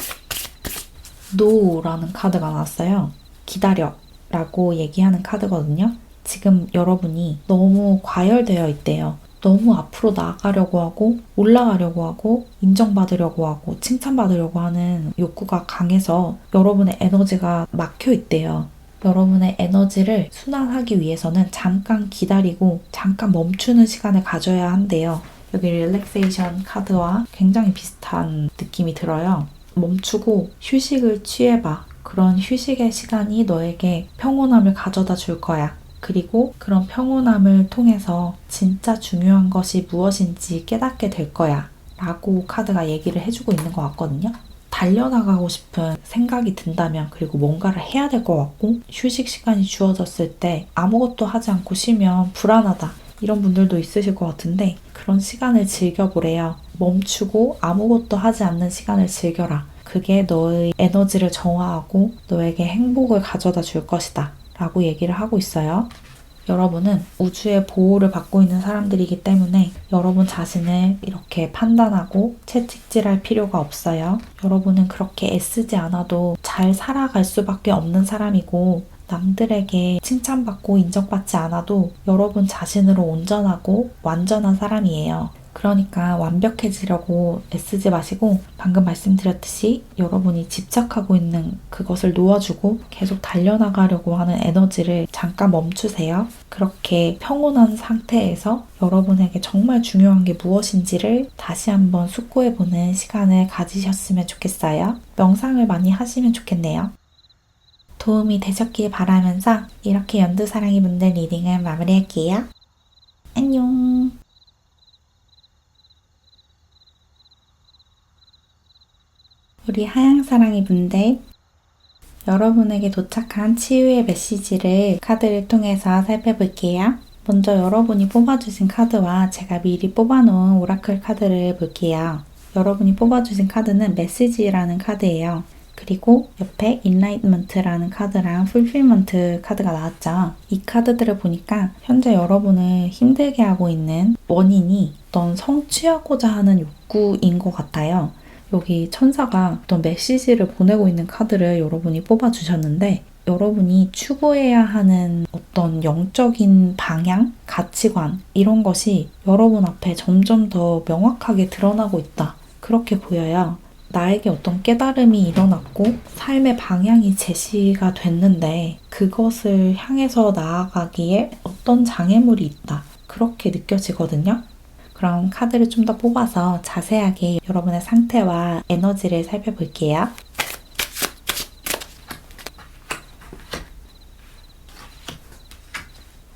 NO라는 카드가 나왔어요. 기다려 라고 얘기하는 카드거든요. 지금 여러분이 너무 과열되어 있대요. 너무 앞으로 나아가려고 하고 올라가려고 하고 인정받으려고 하고 칭찬받으려고 하는 욕구가 강해서 여러분의 에너지가 막혀 있대요. 여러분의 에너지를 순환하기 위해서는 잠깐 기다리고 잠깐 멈추는 시간을 가져야 한대요. 여기 릴렉세이션 카드와 굉장히 비슷한 느낌이 들어요. 멈추고 휴식을 취해봐. 그런 휴식의 시간이 너에게 평온함을 가져다 줄 거야. 그리고 그런 평온함을 통해서 진짜 중요한 것이 무엇인지 깨닫게 될 거야. 라고 카드가 얘기를 해주고 있는 것 같거든요. 달려나가고 싶은 생각이 든다면 그리고 뭔가를 해야 될 것 같고 휴식 시간이 주어졌을 때 아무것도 하지 않고 쉬면 불안하다. 이런 분들도 있으실 것 같은데 그런 시간을 즐겨보래요. 멈추고 아무것도 하지 않는 시간을 즐겨라. 그게 너의 에너지를 정화하고 너에게 행복을 가져다 줄 것이다 라고 얘기를 하고 있어요. 여러분은 우주의 보호를 받고 있는 사람들이기 때문에 여러분 자신을 이렇게 판단하고 채찍질할 필요가 없어요. 여러분은 그렇게 애쓰지 않아도 잘 살아갈 수밖에 없는 사람이고 남들에게 칭찬받고 인정받지 않아도 여러분 자신으로 온전하고 완전한 사람이에요. 그러니까 완벽해지려고 애쓰지 마시고 방금 말씀드렸듯이 여러분이 집착하고 있는 그것을 놓아주고 계속 달려나가려고 하는 에너지를 잠깐 멈추세요. 그렇게 평온한 상태에서 여러분에게 정말 중요한 게 무엇인지를 다시 한번 숙고해보는 시간을 가지셨으면 좋겠어요. 명상을 많이 하시면 좋겠네요. 도움이 되셨길 바라면서 이렇게 연두사랑이 분들 리딩을 마무리할게요. 안녕. 우리 하양사랑이 분들, 여러분에게 도착한 치유의 메시지를 카드를 통해서 살펴볼게요. 먼저 여러분이 뽑아주신 카드와 제가 미리 뽑아놓은 오라클 카드를 볼게요. 여러분이 뽑아주신 카드는 메시지라는 카드예요. 그리고 옆에 인라이트먼트라는 카드랑 풀필먼트 카드가 나왔죠. 이 카드들을 보니까 현재 여러분을 힘들게 하고 있는 원인이 어떤 성취하고자 하는 욕구인 것 같아요. 여기 천사가 어떤 메시지를 보내고 있는 카드를 여러분이 뽑아주셨는데 여러분이 추구해야 하는 어떤 영적인 방향, 가치관 이런 것이 여러분 앞에 점점 더 명확하게 드러나고 있다. 그렇게 보여요. 나에게 어떤 깨달음이 일어났고 삶의 방향이 제시가 됐는데 그것을 향해서 나아가기에 어떤 장애물이 있다. 그렇게 느껴지거든요. 그럼 카드를 좀 더 뽑아서 자세하게 여러분의 상태와 에너지를 살펴볼게요.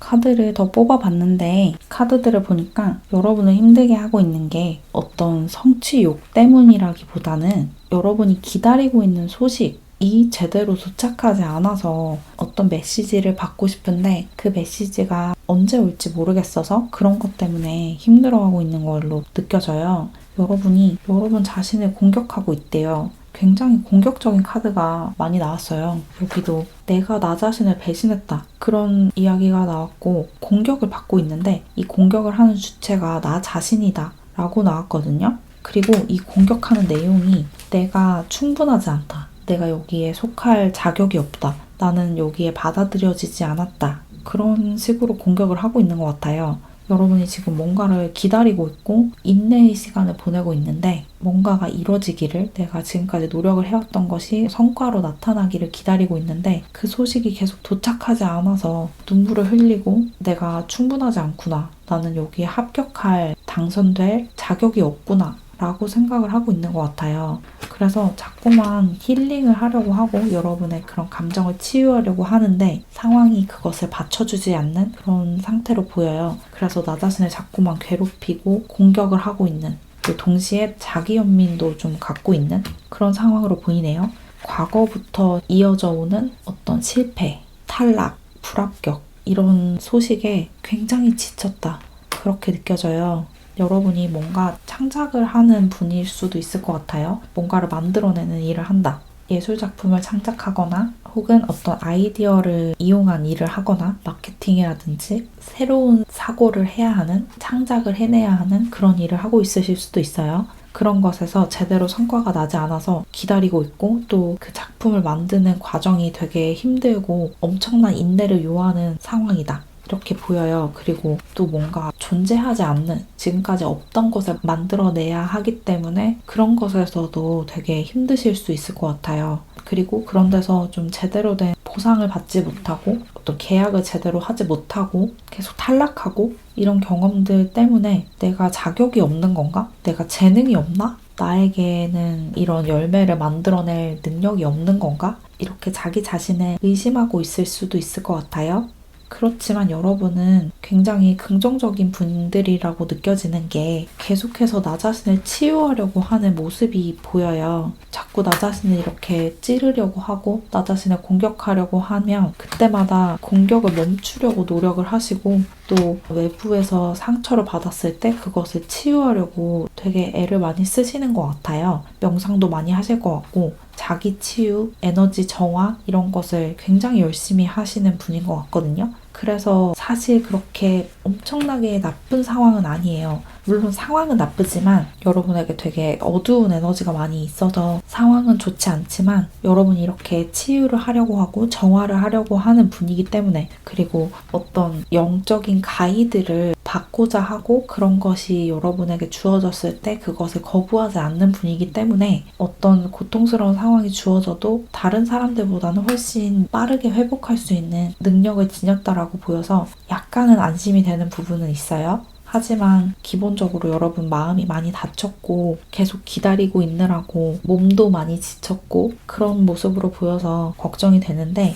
카드를 더 뽑아봤는데 카드들을 보니까 여러분을 힘들게 하고 있는 게 어떤 성취욕 때문이라기보다는 여러분이 기다리고 있는 소식이 제대로 도착하지 않아서 어떤 메시지를 받고 싶은데 그 메시지가 언제 올지 모르겠어서 그런 것 때문에 힘들어하고 있는 걸로 느껴져요. 여러분이 여러분 자신을 공격하고 있대요. 굉장히 공격적인 카드가 많이 나왔어요. 여기도 내가 나 자신을 배신했다. 그런 이야기가 나왔고 공격을 받고 있는데 이 공격을 하는 주체가 나 자신이다 라고 나왔거든요. 그리고 이 공격하는 내용이 내가 충분하지 않다. 내가 여기에 속할 자격이 없다. 나는 여기에 받아들여지지 않았다. 그런 식으로 공격을 하고 있는 것 같아요. 여러분이 지금 뭔가를 기다리고 있고 인내의 시간을 보내고 있는데 뭔가가 이루어지기를 내가 지금까지 노력을 해왔던 것이 성과로 나타나기를 기다리고 있는데 그 소식이 계속 도착하지 않아서 눈물을 흘리고 내가 충분하지 않구나. 나는 여기에 합격할 당선될 자격이 없구나. 라고 생각을 하고 있는 것 같아요. 그래서 자꾸만 힐링을 하려고 하고 여러분의 그런 감정을 치유하려고 하는데 상황이 그것을 받쳐주지 않는 그런 상태로 보여요. 그래서 나 자신을 자꾸만 괴롭히고 공격을 하고 있는 동시에 자기 연민도 좀 갖고 있는 그런 상황으로 보이네요. 과거부터 이어져 오는 어떤 실패, 탈락, 불합격 이런 소식에 굉장히 지쳤다. 그렇게 느껴져요. 여러분이 뭔가 창작을 하는 분일 수도 있을 것 같아요. 뭔가를 만들어내는 일을 한다. 예술작품을 창작하거나 혹은 어떤 아이디어를 이용한 일을 하거나 마케팅이라든지 새로운 사고를 해야 하는, 창작을 해내야 하는 그런 일을 하고 있으실 수도 있어요. 그런 것에서 제대로 성과가 나지 않아서 기다리고 있고 또 그 작품을 만드는 과정이 되게 힘들고 엄청난 인내를 요하는 상황이다. 이렇게 보여요. 그리고 또 뭔가 존재하지 않는 지금까지 없던 것을 만들어내야 하기 때문에 그런 것에서도 되게 힘드실 수 있을 것 같아요. 그리고 그런 데서 좀 제대로 된 보상을 받지 못하고 어떤 계약을 제대로 하지 못하고 계속 탈락하고 이런 경험들 때문에 내가 자격이 없는 건가? 내가 재능이 없나? 나에게는 이런 열매를 만들어낼 능력이 없는 건가? 이렇게 자기 자신을 의심하고 있을 수도 있을 것 같아요. 그렇지만 여러분은 굉장히 긍정적인 분들이라고 느껴지는 게 계속해서 나 자신을 치유하려고 하는 모습이 보여요. 자꾸 나 자신을 이렇게 찌르려고 하고 나 자신을 공격하려고 하면 그때마다 공격을 멈추려고 노력을 하시고 또 외부에서 상처를 받았을 때 그것을 치유하려고 되게 애를 많이 쓰시는 것 같아요. 명상도 많이 하실 것 같고 자기 치유, 에너지 정화 이런 것을 굉장히 열심히 하시는 분인 것 같거든요. 그래서 사실 그렇게 엄청나게 나쁜 상황은 아니에요. 물론 상황은 나쁘지만 여러분에게 되게 어두운 에너지가 많이 있어서 상황은 좋지 않지만 여러분이 이렇게 치유를 하려고 하고 정화를 하려고 하는 분이기 때문에 그리고 어떤 영적인 가이드를 받고자 하고 그런 것이 여러분에게 주어졌을 때 그것을 거부하지 않는 분이기 때문에 어떤 고통스러운 상황이 주어져도 다른 사람들보다는 훨씬 빠르게 회복할 수 있는 능력을 지녔다라고 보여서 약간은 안심이 되는 부분은 있어요. 하지만 기본적으로 여러분 마음이 많이 다쳤고 계속 기다리고 있느라고 몸도 많이 지쳤고 그런 모습으로 보여서 걱정이 되는데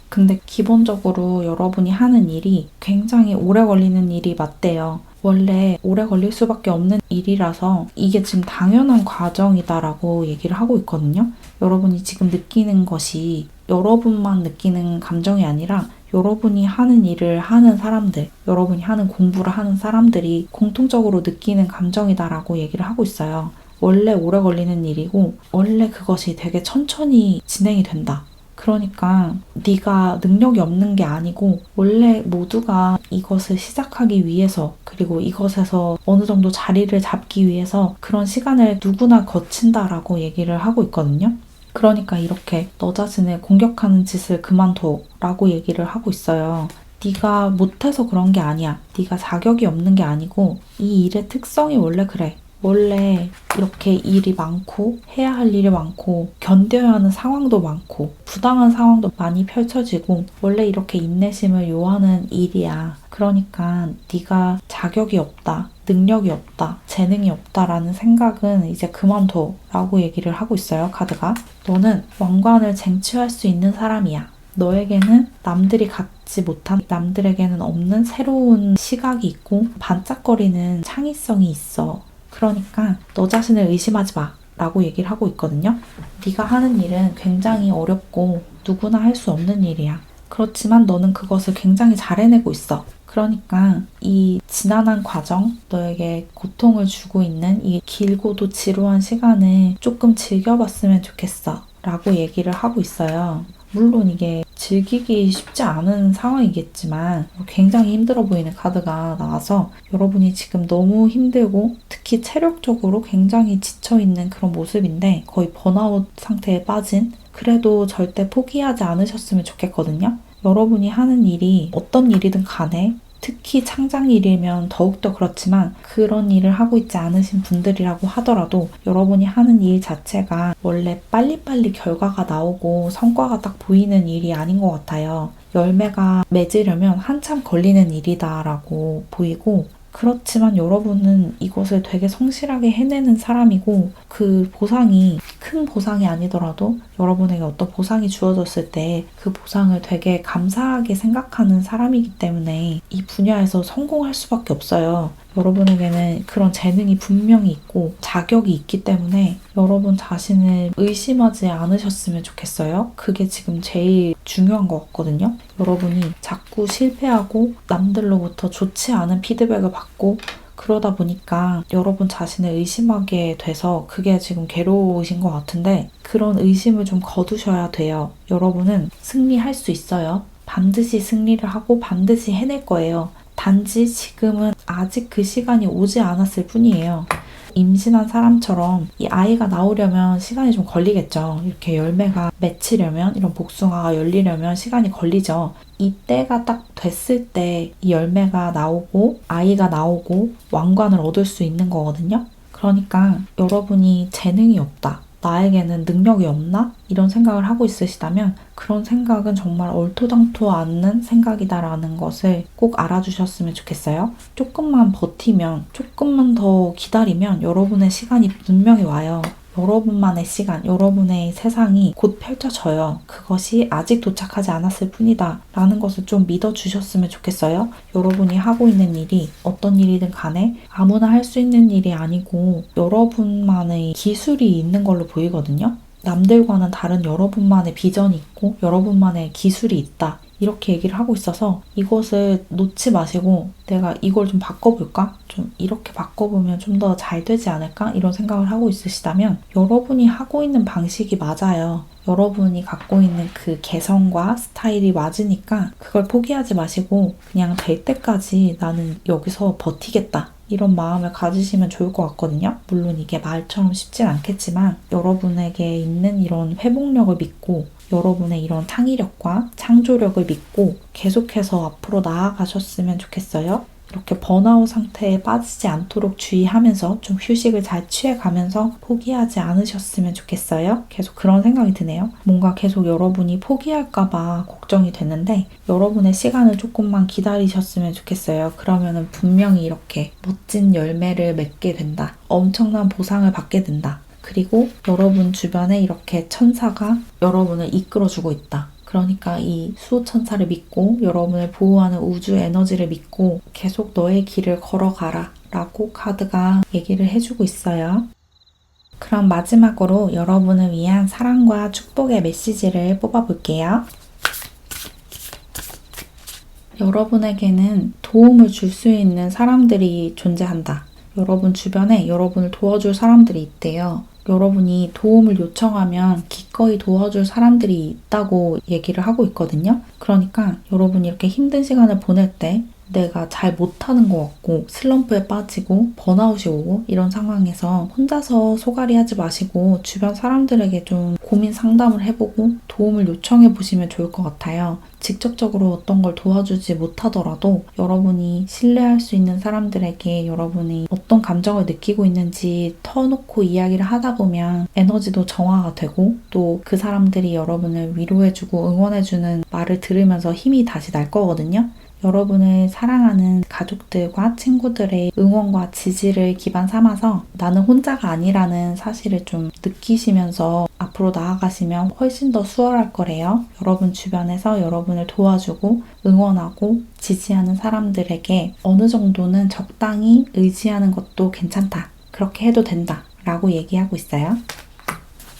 근데 기본적으로 여러분이 하는 일이 굉장히 오래 걸리는 일이 맞대요. 원래 오래 걸릴 수밖에 없는 일이라서 이게 지금 당연한 과정이다라고 얘기를 하고 있거든요. 여러분이 지금 느끼는 것이 여러분만 느끼는 감정이 아니라 여러분이 하는 일을 하는 사람들, 여러분이 하는 공부를 하는 사람들이 공통적으로 느끼는 감정이다라고 얘기를 하고 있어요. 원래 오래 걸리는 일이고 원래 그것이 되게 천천히 진행이 된다. 그러니까 네가 능력이 없는 게 아니고 원래 모두가 이것을 시작하기 위해서 그리고 이것에서 어느 정도 자리를 잡기 위해서 그런 시간을 누구나 거친다라고 얘기를 하고 있거든요. 그러니까 이렇게 너 자신을 공격하는 짓을 그만둬 라고 얘기를 하고 있어요. 네가 못해서 그런 게 아니야. 네가 자격이 없는 게 아니고 이 일의 특성이 원래 그래. 원래 이렇게 일이 많고 해야 할 일이 많고 견뎌야 하는 상황도 많고 부당한 상황도 많이 펼쳐지고 원래 이렇게 인내심을 요하는 일이야. 그러니까 네가 자격이 없다, 능력이 없다, 재능이 없다라는 생각은 이제 그만둬 라고 얘기를 하고 있어요. 카드가. 너는 왕관을 쟁취할 수 있는 사람이야. 너에게는 남들이 갖지 못한, 남들에게는 없는 새로운 시각이 있고 반짝거리는 창의성이 있어. 그러니까 너 자신을 의심하지 마 라고 얘기를 하고 있거든요. 네가 하는 일은 굉장히 어렵고 누구나 할 수 없는 일이야. 그렇지만 너는 그것을 굉장히 잘 해내고 있어. 그러니까 이 지난한 과정, 너에게 고통을 주고 있는 이 길고도 지루한 시간을 조금 즐겨봤으면 좋겠어 라고 얘기를 하고 있어요. 물론 이게 즐기기 쉽지 않은 상황이겠지만 굉장히 힘들어 보이는 카드가 나와서 여러분이 지금 너무 힘들고 특히 체력적으로 굉장히 지쳐있는 그런 모습인데 거의 번아웃 상태에 빠진, 그래도 절대 포기하지 않으셨으면 좋겠거든요. 여러분이 하는 일이 어떤 일이든 간에 특히 창작일이면 더욱더 그렇지만 그런 일을 하고 있지 않으신 분들이라고 하더라도 여러분이 하는 일 자체가 원래 빨리빨리 결과가 나오고 성과가 딱 보이는 일이 아닌 것 같아요. 열매가 맺으려면 한참 걸리는 일이다라고 보이고, 그렇지만 여러분은 이것을 되게 성실하게 해내는 사람이고 그 보상이 큰 보상이 아니더라도 여러분에게 어떤 보상이 주어졌을 때 그 보상을 되게 감사하게 생각하는 사람이기 때문에 이 분야에서 성공할 수밖에 없어요. 여러분에게는 그런 재능이 분명히 있고 자격이 있기 때문에 여러분 자신을 의심하지 않으셨으면 좋겠어요. 그게 지금 제일 중요한 것 같거든요. 여러분이 자꾸 실패하고 남들로부터 좋지 않은 피드백을 받고 그러다 보니까 여러분 자신을 의심하게 돼서 그게 지금 괴로우신 것 같은데 그런 의심을 좀 거두셔야 돼요. 여러분은 승리할 수 있어요. 반드시 승리를 하고 반드시 해낼 거예요. 단지 지금은 아직 그 시간이 오지 않았을 뿐이에요. 임신한 사람처럼 이 아이가 나오려면 시간이 좀 걸리겠죠. 이렇게 열매가 맺히려면, 이런 복숭아가 열리려면 시간이 걸리죠. 이때가 딱 됐을 때 이 열매가 나오고 아이가 나오고 왕관을 얻을 수 있는 거거든요. 그러니까 여러분이 재능이 없다, 나에게는 능력이 없나? 이런 생각을 하고 있으시다면 그런 생각은 정말 얼토당토 않는 생각이다라는 것을 꼭 알아주셨으면 좋겠어요. 조금만 버티면, 조금만 더 기다리면 여러분의 시간이 분명히 와요. 여러분만의 시간, 여러분의 세상이 곧 펼쳐져요. 그것이 아직 도착하지 않았을 뿐이다 라는 것을 좀 믿어주셨으면 좋겠어요. 여러분이 하고 있는 일이 어떤 일이든 간에 아무나 할 수 있는 일이 아니고 여러분만의 기술이 있는 걸로 보이거든요. 남들과는 다른 여러분만의 비전이 있고 여러분만의 기술이 있다, 이렇게 얘기를 하고 있어서 이것을 놓지 마시고 내가 이걸 좀 바꿔볼까? 좀 이렇게 바꿔보면 좀 더 잘 되지 않을까? 이런 생각을 하고 있으시다면 여러분이 하고 있는 방식이 맞아요. 여러분이 갖고 있는 그 개성과 스타일이 맞으니까 그걸 포기하지 마시고 그냥 될 때까지 나는 여기서 버티겠다, 이런 마음을 가지시면 좋을 것 같거든요. 물론 이게 말처럼 쉽진 않겠지만 여러분에게 있는 이런 회복력을 믿고 여러분의 이런 창의력과 창조력을 믿고 계속해서 앞으로 나아가셨으면 좋겠어요. 이렇게 번아웃 상태에 빠지지 않도록 주의하면서 좀 휴식을 잘 취해가면서 포기하지 않으셨으면 좋겠어요. 계속 그런 생각이 드네요. 뭔가 계속 여러분이 포기할까봐 걱정이 되는데 여러분의 시간을 조금만 기다리셨으면 좋겠어요. 그러면은 분명히 이렇게 멋진 열매를 맺게 된다. 엄청난 보상을 받게 된다. 그리고 여러분 주변에 이렇게 천사가 여러분을 이끌어주고 있다. 그러니까 이 수호천사를 믿고 여러분을 보호하는 우주 에너지를 믿고 계속 너의 길을 걸어가라 라고 카드가 얘기를 해주고 있어요. 그럼 마지막으로 여러분을 위한 사랑과 축복의 메시지를 뽑아볼게요. 여러분에게는 도움을 줄 수 있는 사람들이 존재한다. 여러분 주변에 여러분을 도와줄 사람들이 있대요. 여러분이 도움을 요청하면 기꺼이 도와줄 사람들이 있다고 얘기를 하고 있거든요. 그러니까 여러분이 이렇게 힘든 시간을 보낼 때 내가 잘 못하는 것 같고 슬럼프에 빠지고 번아웃이 오고 이런 상황에서 혼자서 소갈이 하지 마시고 주변 사람들에게 좀 고민 상담을 해보고 도움을 요청해 보시면 좋을 것 같아요. 직접적으로 어떤 걸 도와주지 못하더라도 여러분이 신뢰할 수 있는 사람들에게 여러분이 어떤 감정을 느끼고 있는지 터놓고 이야기를 하다 보면 에너지도 정화가 되고 또 그 사람들이 여러분을 위로해주고 응원해주는 말을 들으면서 힘이 다시 날 거거든요. 여러분을 사랑하는 가족들과 친구들의 응원과 지지를 기반 삼아서 나는 혼자가 아니라는 사실을 좀 느끼시면서 앞으로 나아가시면 훨씬 더 수월할 거래요. 여러분 주변에서 여러분을 도와주고 응원하고 지지하는 사람들에게 어느 정도는 적당히 의지하는 것도 괜찮다. 그렇게 해도 된다. 라고 얘기하고 있어요.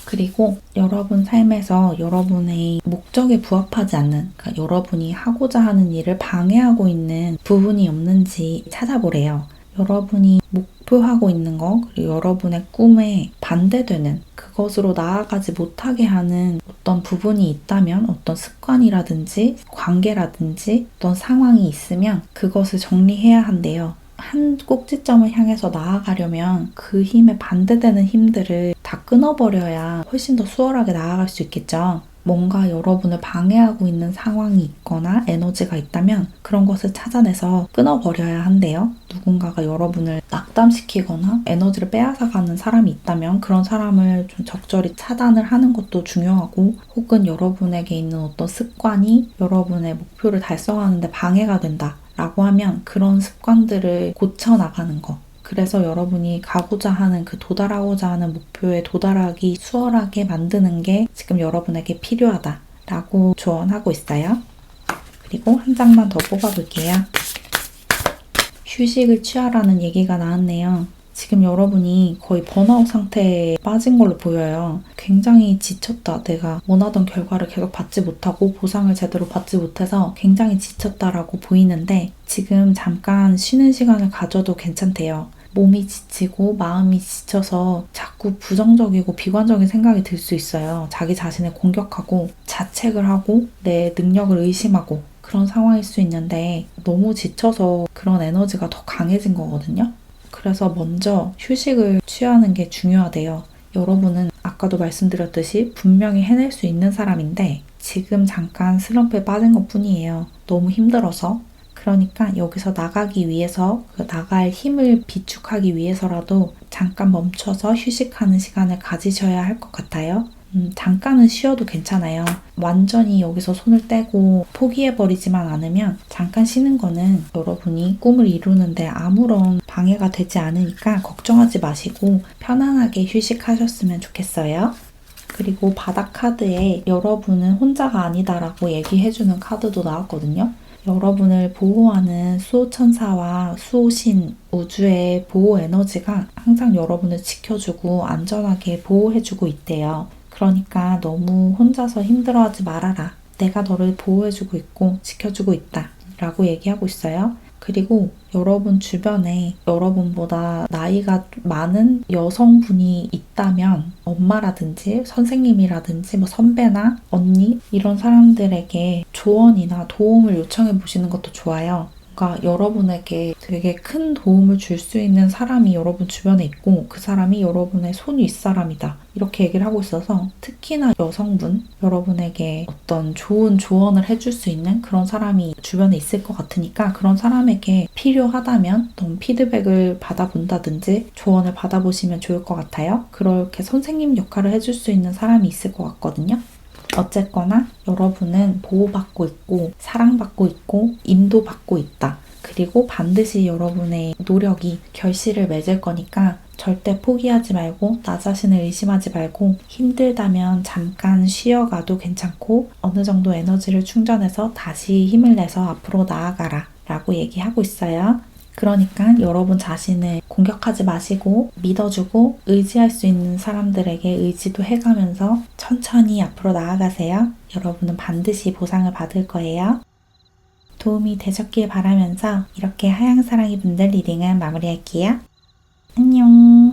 그리고 여러분 삶에서 여러분의 목적에 부합하지 않는, 그러니까 여러분이 하고자 하는 일을 방해하고 있는 부분이 없는지 찾아보래요. 여러분이 목표하고 있는 거, 그리고 여러분의 꿈에 반대되는, 그것으로 나아가지 못하게 하는 어떤 부분이 있다면, 어떤 습관이라든지 관계라든지 어떤 상황이 있으면 그것을 정리해야 한대요. 한 꼭지점을 향해서 나아가려면 그 힘에 반대되는 힘들을 다 끊어버려야 훨씬 더 수월하게 나아갈 수 있겠죠. 뭔가 여러분을 방해하고 있는 상황이 있거나 에너지가 있다면 그런 것을 찾아내서 끊어버려야 한대요. 누군가가 여러분을 낙담시키거나 에너지를 빼앗아가는 사람이 있다면 그런 사람을 좀 적절히 차단을 하는 것도 중요하고, 혹은 여러분에게 있는 어떤 습관이 여러분의 목표를 달성하는 데 방해가 된다 라고 하면 그런 습관들을 고쳐나가는 거. 그래서 여러분이 가고자 하는, 그 도달하고자 하는 목표에 도달하기 수월하게 만드는 게 지금 여러분에게 필요하다라고 조언하고 있어요. 그리고 한 장만 더 뽑아볼게요. 휴식을 취하라는 얘기가 나왔네요. 지금 여러분이 거의 번아웃 상태에 빠진 걸로 보여요. 굉장히 지쳤다. 내가 원하던 결과를 계속 받지 못하고 보상을 제대로 받지 못해서 굉장히 지쳤다라고 보이는데, 지금 잠깐 쉬는 시간을 가져도 괜찮대요. 몸이 지치고 마음이 지쳐서 자꾸 부정적이고 비관적인 생각이 들 수 있어요. 자기 자신을 공격하고 자책을 하고 내 능력을 의심하고 그런 상황일 수 있는데, 너무 지쳐서 그런 에너지가 더 강해진 거거든요. 그래서 먼저 휴식을 취하는 게 중요하대요. 여러분은 아까도 말씀드렸듯이 분명히 해낼 수 있는 사람인데 지금 잠깐 슬럼프에 빠진 것 뿐이에요. 너무 힘들어서. 그러니까 여기서 나가기 위해서, 나갈 힘을 비축하기 위해서라도 잠깐 멈춰서 휴식하는 시간을 가지셔야 할 것 같아요. 잠깐은 쉬어도 괜찮아요. 완전히 여기서 손을 떼고 포기해버리지만 않으면 잠깐 쉬는 거는 여러분이 꿈을 이루는데 아무런 방해가 되지 않으니까 걱정하지 마시고 편안하게 휴식하셨으면 좋겠어요. 그리고 바닥 카드에 여러분은 혼자가 아니다라고 얘기해주는 카드도 나왔거든요. 여러분을 보호하는 수호천사와 수호신, 우주의 보호 에너지가 항상 여러분을 지켜주고 안전하게 보호해주고 있대요. 그러니까 너무 혼자서 힘들어하지 말아라. 내가 너를 보호해주고 있고 지켜주고 있다 라고 얘기하고 있어요. 그리고 여러분 주변에 여러분보다 나이가 많은 여성분이 있다면 엄마라든지 선생님이라든지 뭐 선배나 언니 이런 사람들에게 조언이나 도움을 요청해 보시는 것도 좋아요. 그러니까 여러분에게 되게 큰 도움을 줄 수 있는 사람이 여러분 주변에 있고 그 사람이 여러분의 손 윗사람이다. 이렇게 얘기를 하고 있어서 특히나 여성분, 여러분에게 어떤 좋은 조언을 해줄 수 있는 그런 사람이 주변에 있을 것 같으니까 그런 사람에게 필요하다면 좀 피드백을 받아본다든지 조언을 받아보시면 좋을 것 같아요. 그렇게 선생님 역할을 해줄 수 있는 사람이 있을 것 같거든요. 어쨌거나 여러분은 보호받고 있고 사랑받고 있고 인도받고 있다. 그리고 반드시 여러분의 노력이 결실을 맺을 거니까 절대 포기하지 말고 나 자신을 의심하지 말고 힘들다면 잠깐 쉬어가도 괜찮고 어느 정도 에너지를 충전해서 다시 힘을 내서 앞으로 나아가라 라고 얘기하고 있어요. 그러니까 여러분 자신을 공격하지 마시고 믿어주고 의지할 수 있는 사람들에게 의지도 해가면서 천천히 앞으로 나아가세요. 여러분은 반드시 보상을 받을 거예요. 도움이 되셨길 바라면서 이렇게 하양사랑이 분들 리딩은 마무리할게요. 안녕.